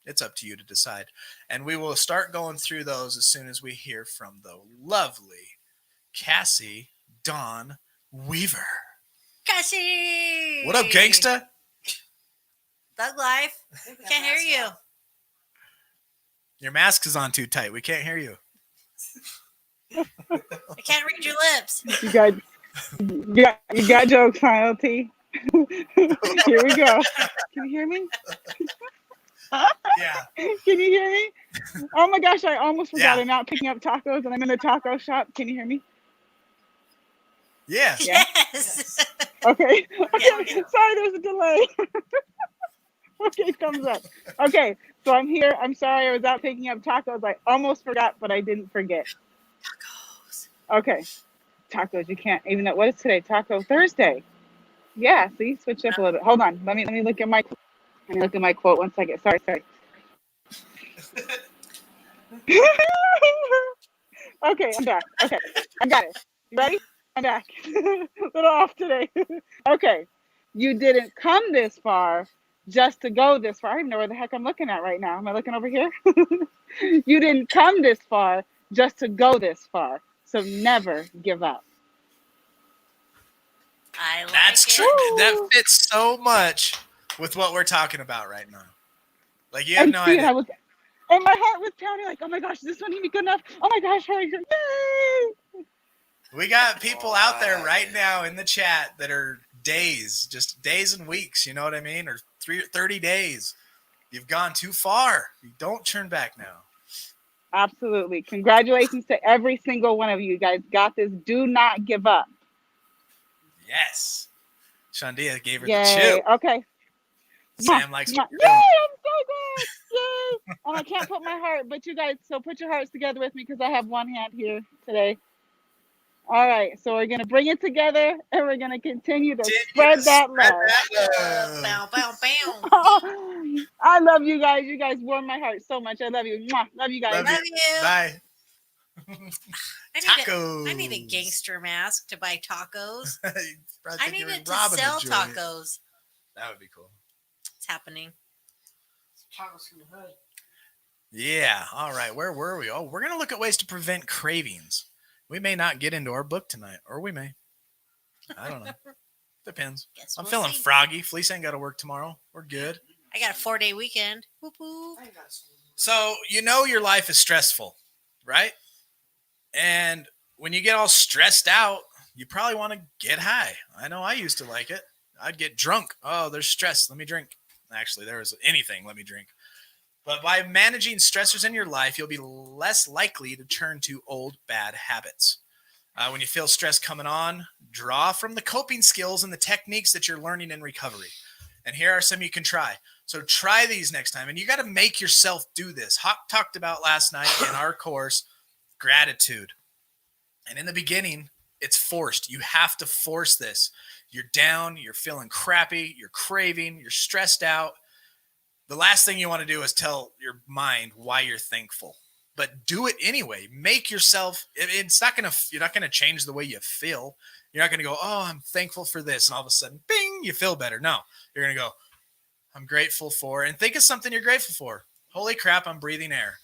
It's up to you to decide. And we will start going through those as soon as we hear from the lovely Cassie Dawn Weaver. Cassie! What up, gangsta? Thug life. Can't hear you. Your mask is on too tight. We can't hear you. I can't read your lips. You got jokes, huh, LT? Here we go. Can you hear me? Yeah. Can you hear me? Oh my gosh, I almost forgot. Yeah. I'm out picking up tacos and I'm in the taco shop. Can you hear me? Yeah. Yes. Okay. Yeah, we do. Sorry, there's a delay. Okay, thumbs up. Okay, so I'm here. I'm sorry, I was out picking up tacos. I almost forgot, but I didn't forget. Tacos. Okay, tacos. You can't even know what is today. Taco Thursday. Yeah. See, switch up a little bit. Hold on. Let me look at my. Let me look at my quote 1 second. Sorry. Okay, I'm back. Okay, I got it. You ready? I'm back. A little off today. Okay, you didn't come this far just to go this far. I don't even know where the heck I'm looking at right now. Am I looking over here? You didn't come this far just to go this far. So never give up. I like That's it. true. That fits so much with what we're talking about right now. Like, you have no see, idea. And my heart was pounding like, oh my gosh, is this one even good enough? Oh my gosh, hurry. Yay! We got people out there right now in the chat that are just days and weeks, you know what I mean? Or 30 days. You've gone too far. You don't turn back now. Absolutely. Congratulations to every single one of you. You guys got this. Do not give up. Yes. Shandia gave her Yay. the chip. Okay. Sam likes Yay, what I'm you're doing. so good. Yay. And I can't put my heart, but you guys, so put your hearts together with me because I have one hand here today. All right. So we're going to bring it together and we're going to continue to spread that love. Bow, bow, bow. I love you guys. You guys warm my heart so much. I love you. Mwah. Love you guys. Love you. Bye. I need a gangster mask to buy tacos. I need it to robbing sell the joint. tacos. That would be cool. It's happening. Tacos from the hood. Yeah. All right. Where were we? Oh, we're going to look at ways to prevent cravings. We may not get into our book tonight, or we may. I don't know. Depends. Guess I'm we'll feeling see. froggy. Fleece ain't got to work tomorrow. We're good. I got a 4-day weekend. Whoop whoop. I got some. So, you know your life is stressful, right? And when you get all stressed out, you probably want to get high. I know I used to like it. I'd get drunk. Oh, there's stress. Let me drink. Actually, there was anything. Let me drink. But by managing stressors in your life, you'll be less likely to turn to old bad habits. When you feel stress coming on, draw from the coping skills and the techniques that you're learning in recovery. And here are some you can try. So try these next time. And you got to make yourself do this. Hawk talked about last night in our course, gratitude. And in the beginning, it's forced. You have to force this. You're down, you're feeling crappy, you're craving, you're stressed out. The last thing you want to do is tell your mind why you're thankful. But do it anyway. Make yourself, you're not going to change the way you feel. You're not going to go, oh, I'm thankful for this. And all of a sudden, bing, you feel better. No, you're going to go, I'm grateful for, and think of something you're grateful for. Holy crap, I'm breathing air.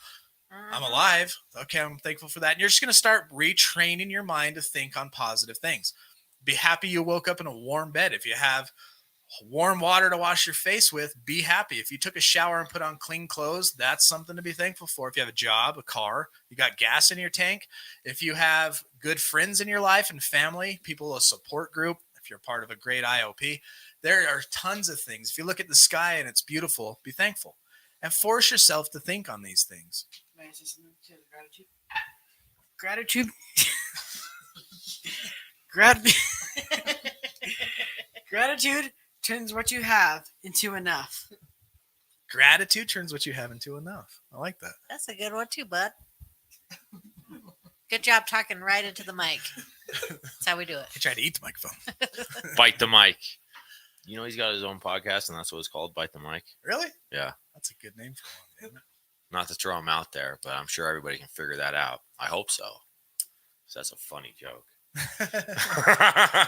I'm alive. Okay, I'm thankful for that. And you're just going to start retraining your mind to think on positive things. Be happy you woke up in a warm bed. If you have warm water to wash your face with, be happy. If you took a shower and put on clean clothes, that's something to be thankful for. If you have a job, a car, you got gas in your tank. If you have good friends in your life and family, people, a support group, if you're part of a great IOP, there are tons of things. If you look at the sky and it's beautiful, be thankful. And force yourself to think on these things. May I say something to gratitude? Gratitude turns what you have into enough. Gratitude turns what you have into enough. I like that. That's a good one too, bud. Good job talking right into the mic. That's how we do it. I tried to eat the microphone. Bite the mic. You know, he's got his own podcast, and that's what it's called, Bite the Mic. Really? Yeah. That's a good name for one. Isn't it? Not to throw him out there, but I'm sure everybody can figure that out. I hope so. So that's a funny joke.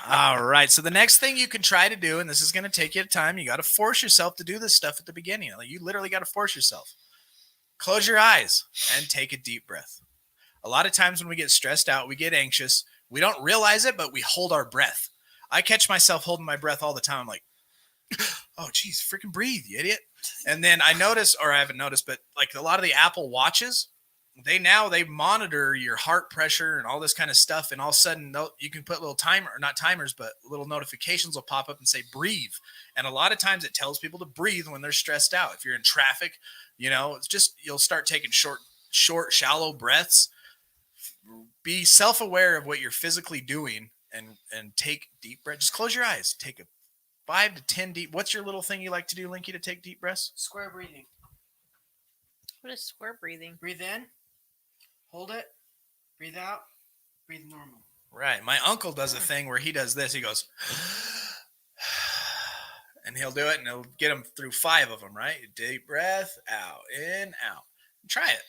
All right. So the next thing you can try to do, and this is going to take you time, you got to force yourself to do this stuff at the beginning. Like, you literally got to force yourself. Close your eyes and take a deep breath. A lot of times when we get stressed out, we get anxious. We don't realize it, but we hold our breath. I catch myself holding my breath all the time. I'm like, oh, geez, freaking breathe, you idiot. And then I notice, or I haven't noticed, but like a lot of the Apple Watches, they monitor your heart pressure and all this kind of stuff. And all of a sudden you can put little not timers, but little notifications will pop up and say, breathe. And a lot of times it tells people to breathe when they're stressed out. If you're in traffic, it's just, you'll start taking short, shallow breaths. Be self-aware of what you're physically doing and take deep breaths. Just close your eyes. Take a 5 to 10 deep. What's your little thing you like to do, Linky, to take deep breaths? Square breathing. What is square breathing? Breathe in, hold it, breathe out, breathe normal. Right. My uncle does a thing where he does this. He goes, and he'll do it, and he'll get him through 5 of them, right? Deep breath, out, in, out. Try it.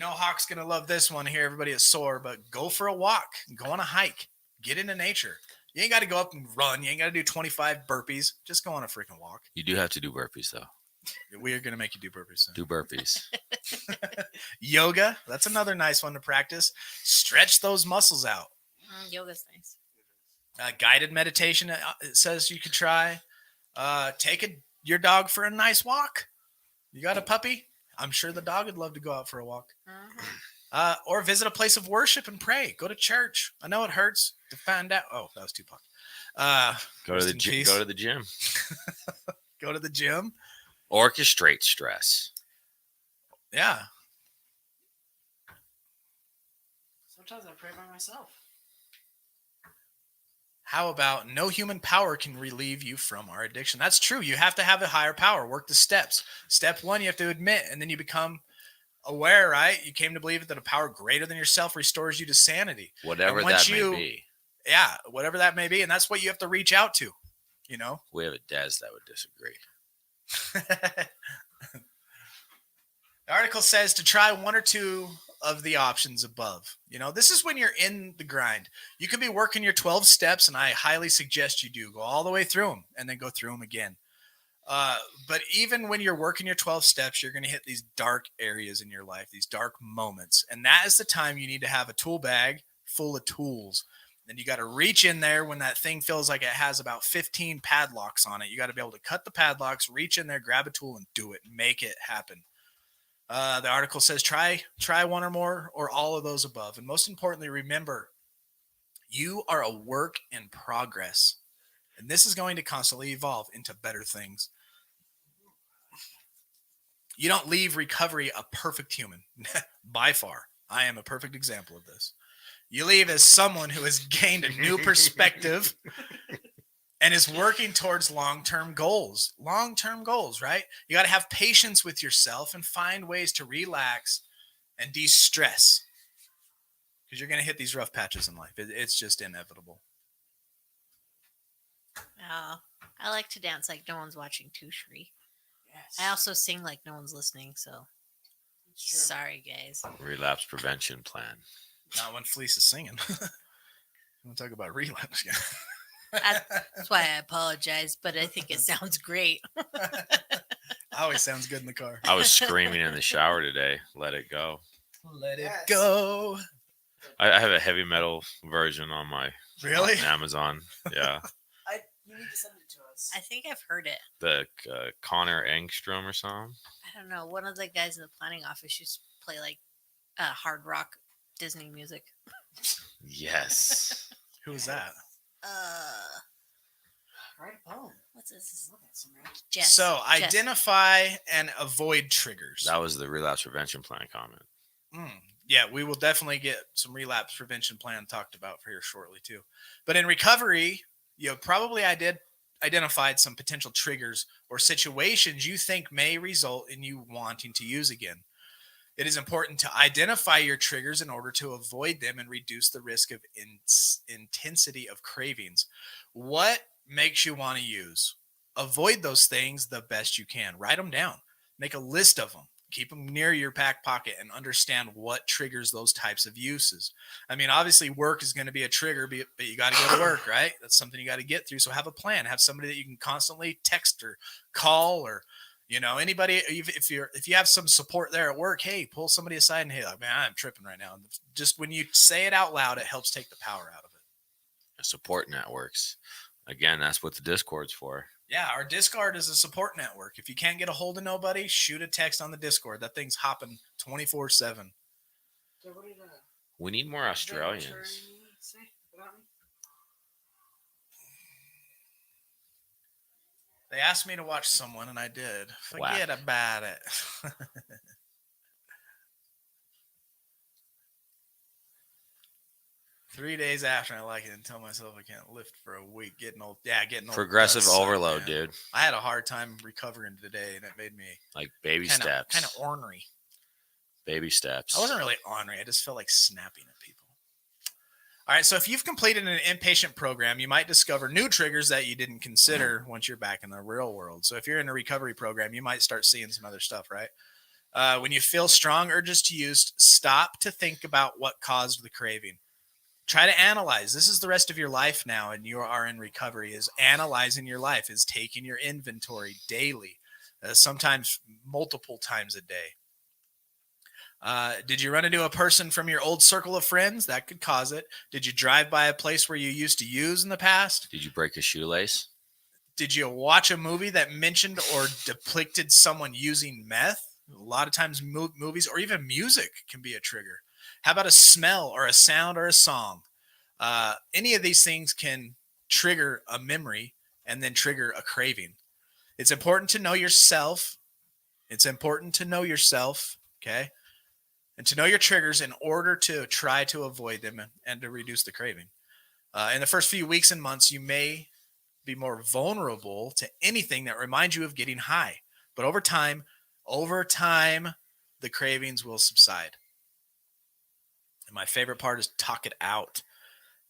Hawk's going to love this one here. Everybody is sore, but go for a walk. Go on a hike. Get into nature. You ain't got to go up and run. You ain't got to do 25 burpees. Just go on a freaking walk. You do have to do burpees, though. We are going to make you do burpees soon. Do burpees. Yoga. That's another nice one to practice. Stretch those muscles out. Yoga's nice. Guided meditation, it says you could try. Take your dog for a nice walk. You got a puppy? I'm sure the dog would love to go out for a walk. Or visit a place of worship and pray. Go to church. I know it hurts to find out. Oh, that was Tupac. Go to the gym. Go to the gym. Go to the gym. Orchestrate stress. Yeah. Sometimes I pray by myself. How about no human power can relieve you from our addiction? That's true. You have to have a higher power. Work the steps. Step 1, you have to admit, and then you become aware, right? You came to believe that a power greater than yourself restores you to sanity. Whatever that may be. Yeah, whatever that may be. And that's what you have to reach out to, We have a Des that would disagree. The article says to try 1 or 2 of the options above. This is when you're in the grind. You could be working your 12 steps, and I highly suggest you do. Go all the way through them and then go through them again. But even when you're working your 12 steps, you're going to hit these dark areas in your life, these dark moments. And that is the time you need to have a tool bag full of tools. And you got to reach in there when that thing feels like it has about 15 padlocks on it. You got to be able to cut the padlocks, reach in there, grab a tool, and do it. Make it happen. The article says try 1 or more or all of those above. And most importantly, remember, you are a work in progress. And this is going to constantly evolve into better things. You don't leave recovery a perfect human. By far. I am a perfect example of this. You leave as someone who has gained a new perspective and is working towards long-term goals. Long-term goals, right? You got to have patience with yourself and find ways to relax and de-stress. Because you're going to hit these rough patches in life. It's just inevitable. Oh, I like to dance like no one's watching too, Shri. Yes. I also sing like no one's listening, so sorry, guys. Relapse prevention plan. Not when Fleece is singing. We'll talk about relapse again. That's why I apologize, but I think it sounds great. Always sounds good in the car. I was screaming in the shower today. Let it go. Let it go. I have a heavy metal version on my Really? on Amazon. Yeah. You need to send it to us. I think I've heard it. The Connor Engstrom or something. I don't know. One of the guys in the planning office used to play like hard rock Disney music. Yes. Who was that? Write a poem. What's this? Jess. So identify and avoid triggers. That was the relapse prevention plan comment. Yeah, we will definitely get some relapse prevention plan talked about for here shortly too. But in recovery, you probably identified some potential triggers or situations you think may result in you wanting to use again. It is important to identify your triggers in order to avoid them and reduce the risk of intensity of cravings. What makes you want to use. Avoid those things the best you can. Write them down. Make a list of them. Keep them near your back pocket and understand what triggers those types of uses. I mean, obviously work is going to be a trigger, but you got to go to work, right? That's something you got to get through. So have a plan. Have somebody that you can constantly text or call, or anybody. If you have some support there at work, hey, pull somebody aside and hey, like, man, I'm tripping right now. Just when you say it out loud, it helps take the power out of it. Support networks. Again, that's what the Discord's for. Yeah, our Discord is a support network. If you can't get a hold of nobody, shoot a text on the Discord. That thing's hopping 24/7. We need more Australians. They asked me to watch someone, and I did. Forget about it. 3 days after, I like it and tell myself I can't lift for a week. Getting old. Yeah, getting old. Progressive overload, dude. I had a hard time recovering today, and it made me like baby steps. Kind of ornery. Baby steps. I wasn't really ornery. I just felt like snapping at people. All right, so if you've completed an inpatient program, you might discover new triggers that you didn't consider once you're back in the real world. So if you're in a recovery program, you might start seeing some other stuff, right? When you feel strong urges to use, stop to think about what caused the craving. Try to analyze. This is the rest of your life now, and you are in recovery, is analyzing your life, is taking your inventory daily, sometimes multiple times a day. Did you run into a person from your old circle of friends? That could cause it. Did you drive by a place where you used to use in the past? Did you break a shoelace? Did you watch a movie that mentioned or depicted someone using meth? A lot of times movies or even music can be a trigger. How about a smell or a sound or a song? Any of these things can trigger a memory and then trigger a craving. It's important to know yourself. Okay? And to know your triggers in order to try to avoid them and to reduce the craving. In the first few weeks and months, you may be more vulnerable to anything that reminds you of getting high. But over time, the cravings will subside. And my favorite part is talk it out.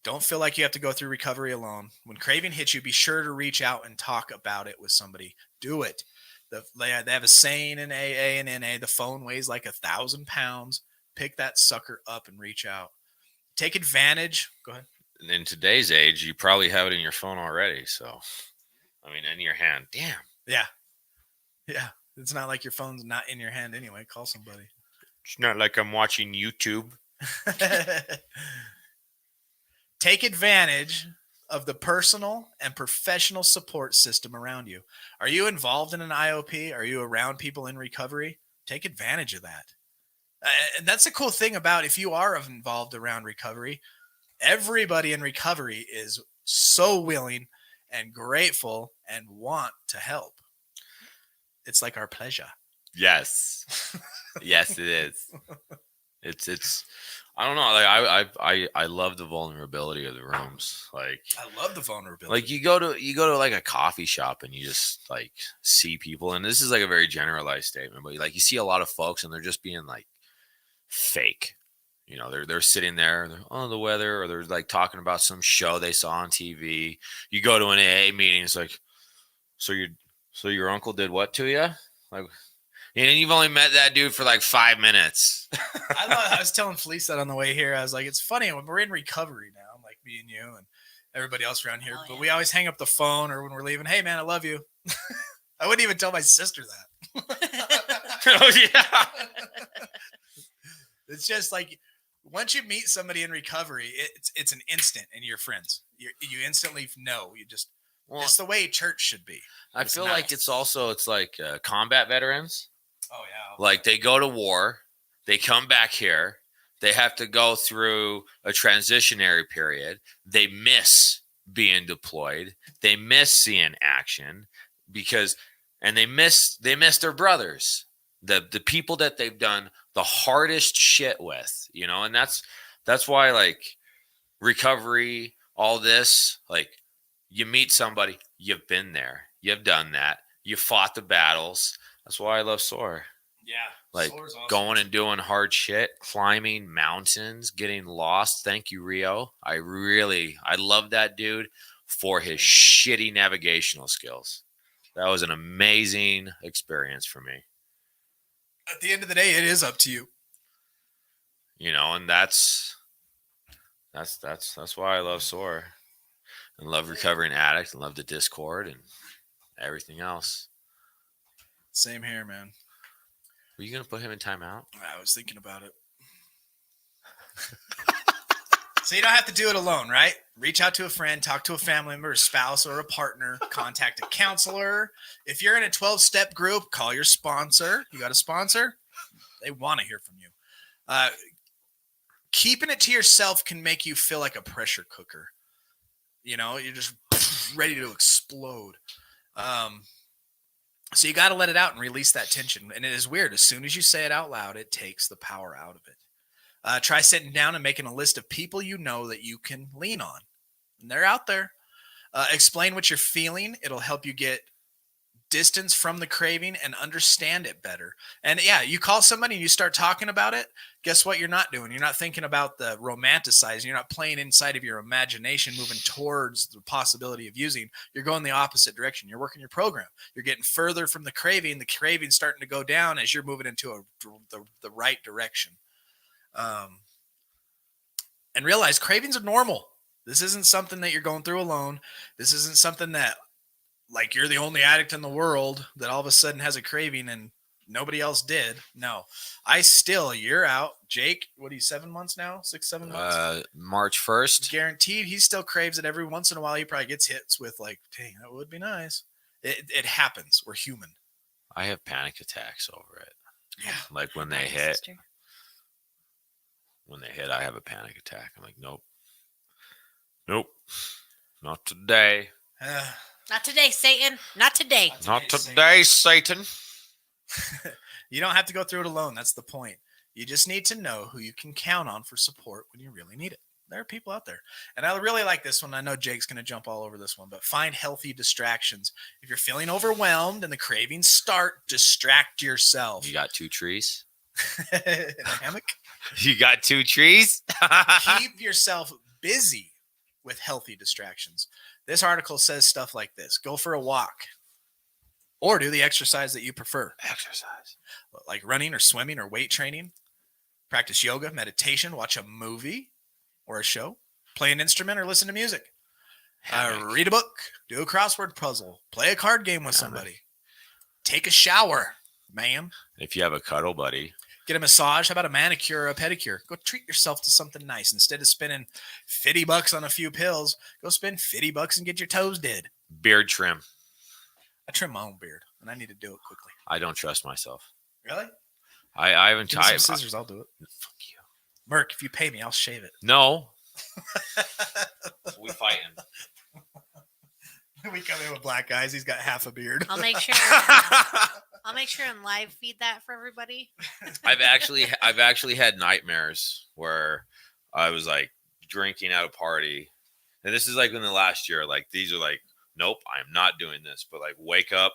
Don't feel like you have to go through recovery alone. When craving hits you, be sure to reach out and talk about it with somebody. Do it. They have a saying in AA and NA, the phone weighs like 1,000 pounds. Pick that sucker up and reach out. Take advantage. Go ahead. In today's age, you probably have it in your phone already. So, I mean, in your hand. Damn. Yeah. Yeah. It's not like your phone's not in your hand anyway. Call somebody. It's not like I'm watching YouTube. Take advantage of the personal and professional support system around you. Are you involved in an IOP? Are you around people in recovery? Take advantage of that. And that's the cool thing about if you are involved around recovery, everybody in recovery is so willing and grateful and want to help. It's like our pleasure. Yes. Yes, it is. It's I don't know. Like I love the vulnerability of the rooms. Like I love the vulnerability. Like you go to like a coffee shop and you just like see people, and this is like a very generalized statement, but like you see a lot of folks and they're just being like fake. You know, they're sitting there, the weather, or they're like talking about some show they saw on TV. You go to an AA meeting, it's like, so your uncle did what to you? Like, and you've only met that dude for like 5 minutes. I was telling Felice that on the way here. I was like, it's funny when we're in recovery now, like me and you and everybody else around here, but we always hang up the phone or when we're leaving, hey man, I love you. I wouldn't even tell my sister that. Oh yeah. It's just like, once you meet somebody in recovery, it's an instant and you're friends. You instantly know. It's the way church should be. I feel like it's like combat veterans. Oh yeah. Like they go to war, they come back here, they have to go through a transitionary period. They miss being deployed. They miss seeing action and they miss their brothers, the people that they've done the hardest shit with, you know, and that's why like recovery, all this, like you meet somebody, you've been there, you've done that, you fought the battles. That's why I love SOAR. Yeah. Like awesome. Going and doing hard shit, climbing mountains, getting lost. Thank you, Rio. I love that dude. for his shitty navigational skills. That was an amazing experience for me. At the end of the day, it is up to you. You know, and that's why I love SOAR and love Recovering Addict and love the Discord and everything else. Same here, man. Were you going to put him in timeout? I was thinking about it. So you don't have to do it alone, right? Reach out to a friend, talk to a family member, a spouse, or a partner, contact a counselor. If you're in a 12-step group, call your sponsor. You got a sponsor? They want to hear from you. Keeping it to yourself can make you feel like a pressure cooker. You know, you're just ready to explode. So you got to let it out and release that tension. And it is weird. As soon as you say it out loud, it takes the power out of it. Try sitting down and making a list of people you know that you can lean on. And they're out there. Explain what you're feeling. It'll help you get distance from the craving and understand it better. And yeah, you call somebody and you start talking about it. Guess what you're not doing? You're not thinking about the romanticizing. You're not playing inside of your imagination, moving towards the possibility of using. You're going the opposite direction. You're working your program. You're getting further from the craving. The craving's starting to go down as you're moving into the right direction. And realize cravings are normal. This isn't something that you're going through alone. This isn't something that like you're the only addict in the world that all of a sudden has a craving and nobody else did. No, I still, you're out. Jake, what are you, 7 months now? 7 months? March 1st. Guaranteed he still craves it every once in a while. He probably gets hits with like, dang, that would be nice. It happens. We're human. I have panic attacks over it. Yeah. Like when they hit. When they hit, I have a panic attack. I'm like, nope, not today. Not today, Satan. Not today. Not today, Satan. You don't have to go through it alone. That's the point. You just need to know who you can count on for support when you really need it. There are people out there. And I really like this one. I know Jake's going to jump all over this one, but find healthy distractions. If you're feeling overwhelmed and the cravings start, distract yourself. You got 2 trees? In a hammock? You got 2 trees? Keep yourself busy with healthy distractions. This article says stuff like this. Go for a walk or do the exercise that you prefer. Exercise. Like running or swimming or weight training. Practice yoga, meditation, watch a movie or a show. Play an instrument or listen to music. Read a book. Do a crossword puzzle. Play a card game with somebody. Take a shower, man. If you have a cuddle buddy. Get a massage. How about a manicure or a pedicure? Go treat yourself to something nice. Instead of spending $50 on a few pills, go spend $50 and get your toes did. Beard trim. I trim my own beard, and I need to do it quickly. I don't trust myself. Really? I haven't tried. Scissors, I'll do it. Fuck you. Merc, if you pay me, I'll shave it. No. We fighting. We come in with black guys. He's got half a beard. I'll make sure. I'll make sure and live feed that for everybody. I've actually had nightmares where I was like drinking at a party, and this is like in the last year. Like these are like, nope, I'm not doing this. But like wake up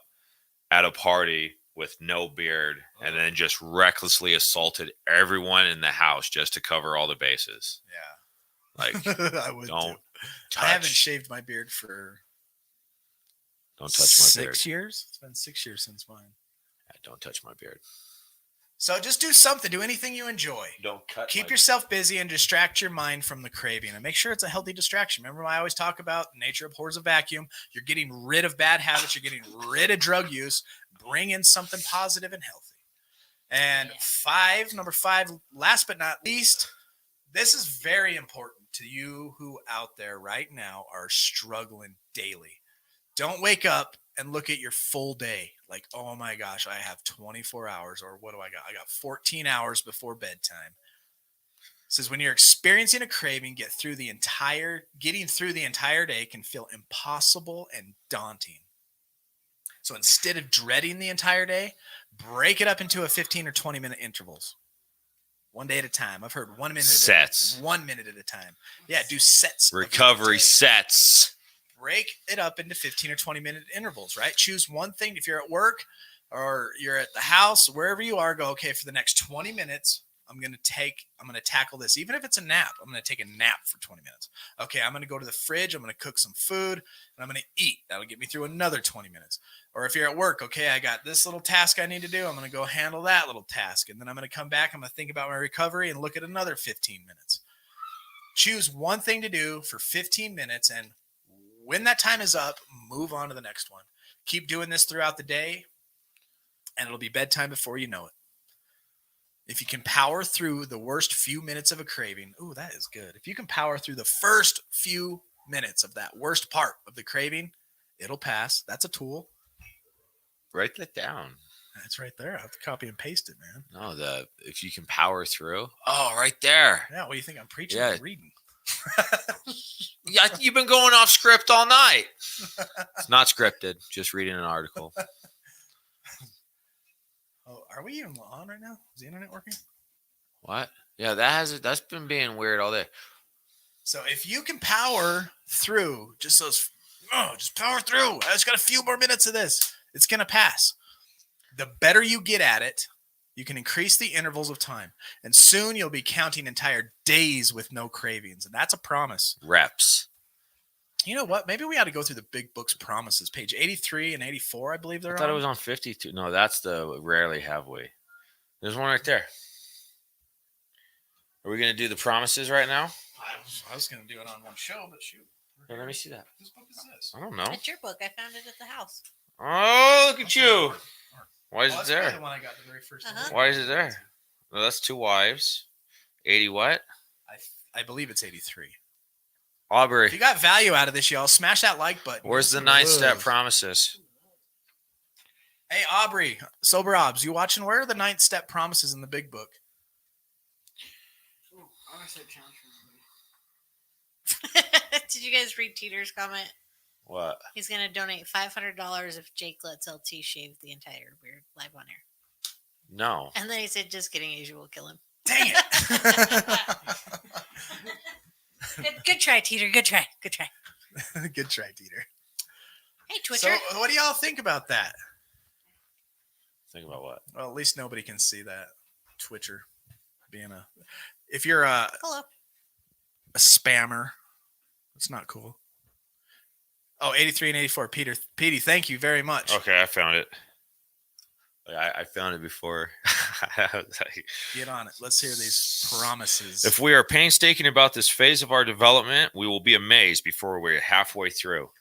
at a party with no beard, and then just recklessly assaulted everyone in the house just to cover all the bases. Yeah, like I would. Don't touch. I haven't shaved my beard for. Don't touch my beard. 6 years? It's been 6 years since mine. Yeah, don't touch my beard. So just do something. Do anything you enjoy. Don't cut. Keep yourself busy and distract your mind from the craving. And make sure it's a healthy distraction. Remember, I always talk about nature abhors a vacuum. You're getting rid of bad habits. You're getting rid of drug use. Bring in something positive and healthy. And number five, last but not least, this is very important to you who out there right now are struggling daily. Don't wake up and look at your full day like, oh my gosh, I have 24 hours, or what do I got? I got 14 hours before bedtime. It says when you're experiencing a craving, getting through the entire day can feel impossible and daunting. So instead of dreading the entire day, break it up into a 15 or 20 minute intervals. One day at a time. I've heard 1 minute sets. 1 minute at a time. Yeah, do sets. Recovery sets. Break it up into 15 or 20 minute intervals, right? Choose one thing. If you're at work or you're at the house, wherever you are, go, okay, for the next 20 minutes, I'm going to tackle this. Even if it's a nap, I'm going to take a nap for 20 minutes. Okay, I'm going to go to the fridge. I'm going to cook some food, and I'm going to eat. That'll get me through another 20 minutes. Or if you're at work, okay, I got this little task I need to do. I'm going to go handle that little task. And then I'm going to come back. I'm going to think about my recovery and look at another 15 minutes. Choose one thing to do for 15 minutes, and when that time is up, move on to the next one. Keep doing this throughout the day, and it'll be bedtime before you know it. If you can power through the worst few minutes of a craving, ooh, that is good. If you can power through the first few minutes of that worst part of the craving, it'll pass. That's a tool. Write that down. That's right there. I have to copy and paste it, man. No, if you can power through. Oh, right there. Yeah, what do you think I'm preaching Yeah. or reading? Yeah, you've been going off script all night. It's not scripted. Just reading an article. Oh, are we even on right now? Is the internet working? What? Yeah, that's been being weird all day. So if you can power through just power through. I just got a few more minutes of this. It's going to pass. The better you get at it, you can increase the intervals of time. And soon you'll be counting entire days with no cravings. And that's a promise. Reps. You know what? Maybe we ought to go through the big book's promises. Page 83 and 84, I believe they're I thought on. it was on 52. No, that's the rarely have we. There's one right there. Are we going to do the promises right now? I was going to do it on one show, but shoot. Here, let me see that. Whose book is this? I don't know. It's your book. I found it at the house. Oh, look at you. Why is Oh, it that's probably there? the one I got the very first Uh-huh. one. Why is it there? Well, that's 2 wives. 80 what? I believe it's 83. Aubrey. If you got value out of this, y'all, smash that like button. Where's the Give us 9 some step love. promises? Hey, Aubrey, Sober Obs, you watching? Where are the 9 step promises in the big book? Ooh, I want to say a challenge for everybody. Did you guys read Teeter's comment? What? He's going to donate $500 if Jake lets LT shave the entire beard live on air. No. And then he said, just kidding, Asia will kill him. Dang it. Good try, Teeter. Good try. Good try. Good try, Dieter. Hey, Twitter. So, what do y'all think about that? Think about what? Well, at least nobody can see that Twitcher being a. If you're a Hello. spammer, it's not cool. Oh, 83 and 84. Petey, thank you very much. Okay, I found it. I found it before. I was like, Get on it. Let's hear these promises. if we are painstaking about this phase of our development, we will be amazed before we're halfway through.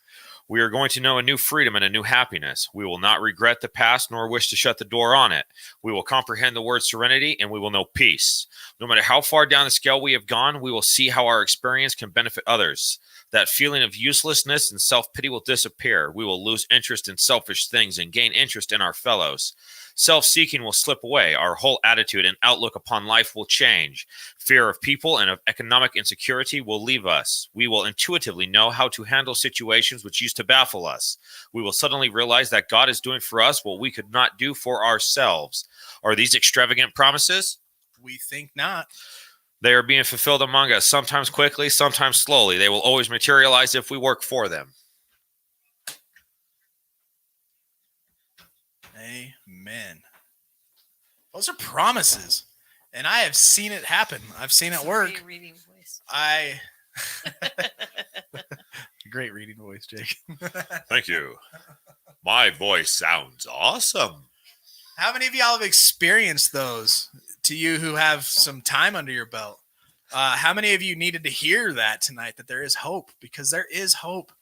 We are going to know a new freedom and a new happiness. We will not regret the past nor wish to shut the door on it. We will comprehend the word serenity and we will know peace. No matter how far down the scale we have gone, we will see how our experience can benefit others. That feeling of uselessness and self-pity will disappear. We will lose interest in selfish things and gain interest in our fellows. Self-seeking will slip away. Our whole attitude and outlook upon life will change. Fear of people and of economic insecurity will leave us. We will intuitively know how to handle situations which used to baffle us. We will suddenly realize that God is doing for us what we could not do for ourselves. Are these extravagant promises? We think not. They are being fulfilled among us, sometimes quickly, sometimes slowly. They will always materialize if we work for them. Amen. Those are promises. And I have seen it happen. I've seen it work. Great reading voice. Great reading voice, Jake. Thank you. My voice sounds awesome. How many of y'all have experienced those? To you who have some time under your belt, how many of you needed to hear that tonight, that there is hope? Because there is hope.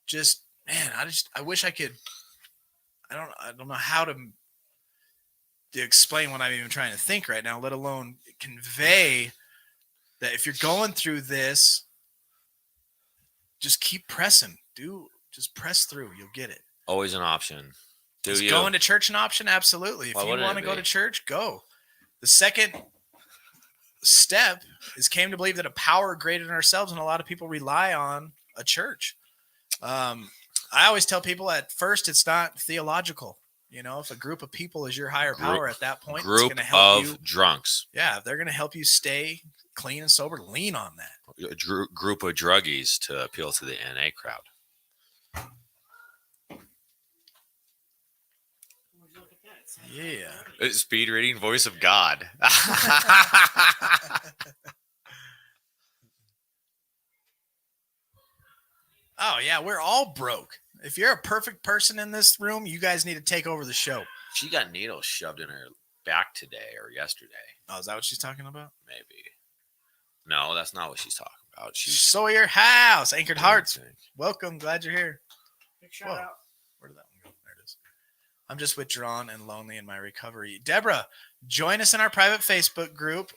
Just, man, I wish I could. I don't know how to explain what I'm even trying to think right now, let alone convey that if you're going through this, just keep pressing. Just press through. You'll get it. Always an option. Is going to church an option? Absolutely. If Why you wouldn't want to it go be? to church, go. The second step is came to believe that a power greater than ourselves, and a lot of people rely on a church. I always tell people at first it's not theological. You know, if a group of people is your higher power at that point, it's Group going to help of you. drunks. Yeah, if they're going to help you stay clean and sober, lean on that. A group of druggies to appeal to the NA crowd. Look at that. Yeah. Speed reading, voice of God. Oh, yeah, we're all broke. If you're a perfect person in this room, you guys need to take over the show. She got needles shoved in her back today or yesterday. Oh, is that what she's talking about? Maybe. No, that's not what she's talking about. She's Sawyer House, Anchored Hearts. Welcome. Glad you're here. Big shout Whoa. out. Where did that one go? There it is. I'm just withdrawn and lonely in my recovery. Deborah, join us in our private Facebook group.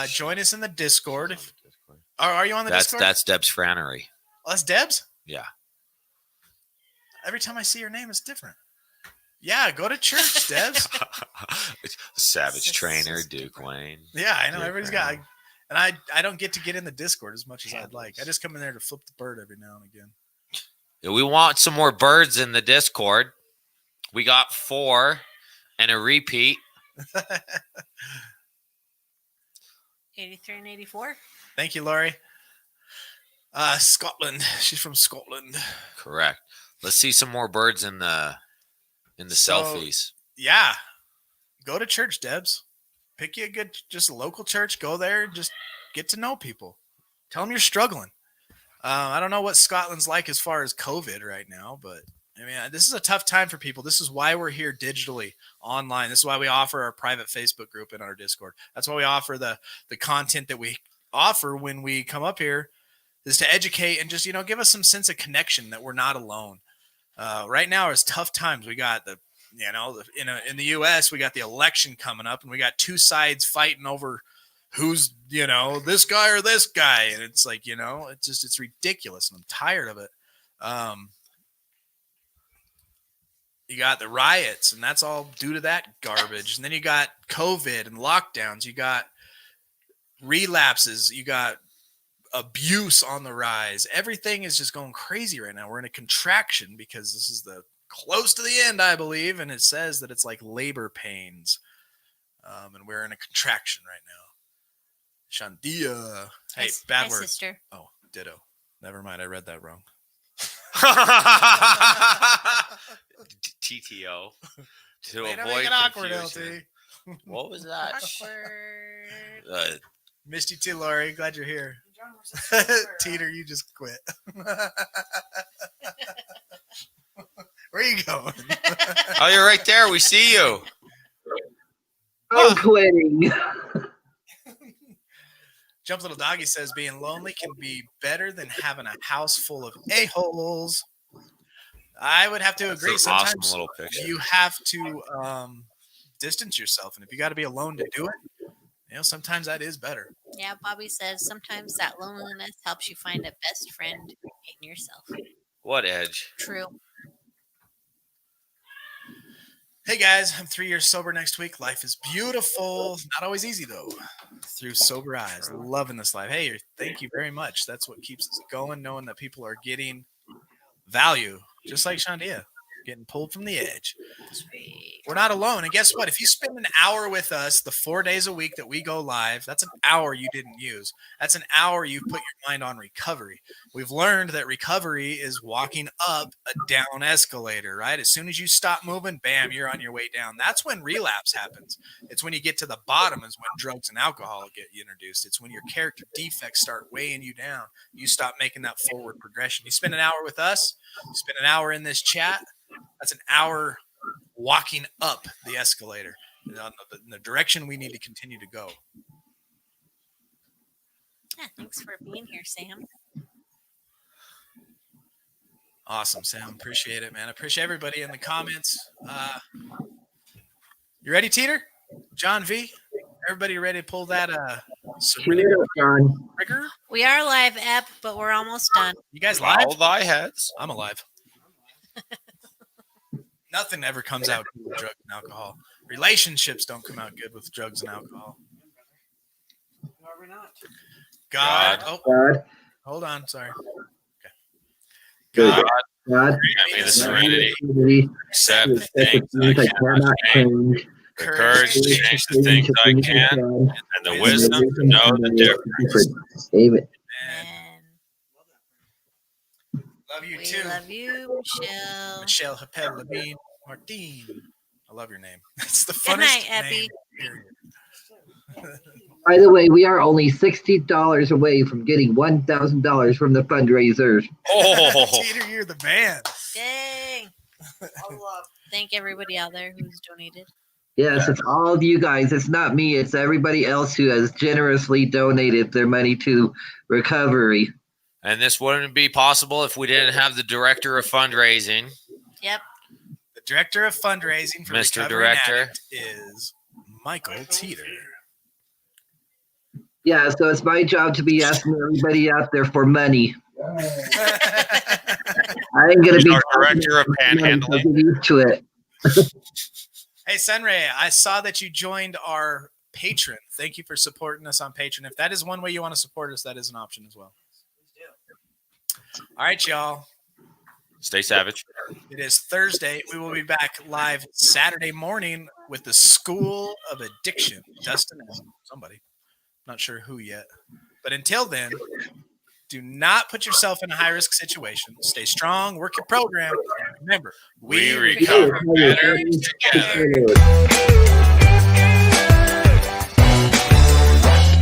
Join us in the Discord. Are you on the Discord? That's Deb's Frannery. Oh, that's Deb's? Yeah. Every time I see your name, it's different. Yeah, go to church, Debs. Savage Trainer, Duke Wayne. Yeah, I know. Duke Everybody's Wayne. got... And I don't get to get in the Discord as much as I'd like. I just come in there to flip the bird every now and again. Yeah, we want some more birds in the Discord. We got 4 and a repeat. 83 and 84. Thank you, Laurie. Scotland. She's from Scotland. Correct. Let's see some more birds in the selfies. Yeah. Go to church, Debs. Pick you a good, just a local church. Go there. Just get to know people. Tell them you're struggling. I don't know what Scotland's like as far as COVID right now, but I mean, this is a tough time for people. This is why we're here digitally online. This is why we offer our private Facebook group in our Discord. That's why we offer the content that we offer when we come up here, is to educate and just, give us some sense of connection that we're not alone. Right now is tough times. We got in the U.S., we got the election coming up, and we got two sides fighting over who's, this guy or this guy. And it's like, it's ridiculous, and I'm tired of it. You got the riots, and that's all due to that garbage. And then you got COVID and lockdowns. You got relapses. You got abuse on the rise. Everything is just going crazy right now. We're in a contraction because this is the close to the end, I believe, and it says that it's like labor pains, and we're in a contraction right now. Shandia, hey, bad word. Sister. Oh, ditto. Never mind, I read that wrong. TTO to Way to avoid make it awkward, confusion. LT. What was that? Awkward. Missed you too, Laurie. Glad you're here. John, where's the Teeter, you just quit. Where are you going? Oh, you're right there. We see you. I'm quitting. Jump Little Doggy says being lonely can be better than having a house full of a-holes. I would have to agree. That's an Sometimes awesome little picture. you have to distance yourself, and if you got to be alone to do it, sometimes that is better. Yeah, Bobby says sometimes that loneliness helps you find a best friend in yourself. What Edge? True. Hey guys, I'm 3 years sober next week. Life is beautiful. Not always easy though. Through sober eyes. Loving this life. Hey, thank you very much. That's what keeps us going, knowing that people are getting value, just like Shandia, getting pulled from the edge. Sweet. We're not alone. And guess what? If you spend an hour with us the 4 days a week that we go live, that's an hour you didn't use. That's an hour you've put your mind on recovery. We've learned that recovery is walking up a down escalator, right? As soon as you stop moving, bam, you're on your way down. That's when relapse happens. It's when you get to the bottom is when drugs and alcohol get introduced. It's when your character defects start weighing you down. You stop making that forward progression. You spend an hour with us, you spend an hour in this chat, that's an hour walking up the escalator in the direction we need to continue to go. Yeah, thanks for being here, Sam. Awesome, Sam. Appreciate it, man. I appreciate everybody in the comments. You ready, Teeter? John V? Everybody ready to pull that John. trigger? We are live, Ep, but we're almost done. You guys live? All thy heads. I'm alive. Nothing ever comes out good with drugs and alcohol. Relationships don't come out good with drugs and alcohol. Why are we not? God. Oh, God. hold on. Sorry. Okay. Good. God. God. Grant me the serenity. Serenity. Accept the Accept things I cannot change. change. The courage to change the things I can. And the wisdom to know the difference. Amen. And And love you we too. love you, Michelle. Michelle Hapel Levine Martin. I love your name. It's the Good funnest night, name. Epi. Period. By the way, we are only $60 away from getting $1,000 from the fundraiser. Oh, Teeter, you're the man. Dang. Thank everybody out there who's donated. Yes, it's all of you guys. It's not me. It's everybody else who has generously donated their money to recovery. and this wouldn't be possible if we didn't have the director of fundraising, Yep. The director of fundraising for Mr. Recovery and Director. Addict is Michael Teeter. Yeah, so it's my job to be asking everybody out there for money. I ain't gonna He's be our director of panhandling. So get used to it. Hey, Sunray, I saw that you joined our Patreon. Thank you for supporting us on Patreon. If that is one way you want to support us, that is an option as well. All right, y'all. Stay savage. It is Thursday. We will be back live Saturday morning with the School of Addiction. Dustin and somebody. Not sure who yet. But until then, do not put yourself in a high-risk situation. Stay strong. Work your program. Remember, We recover recover better together.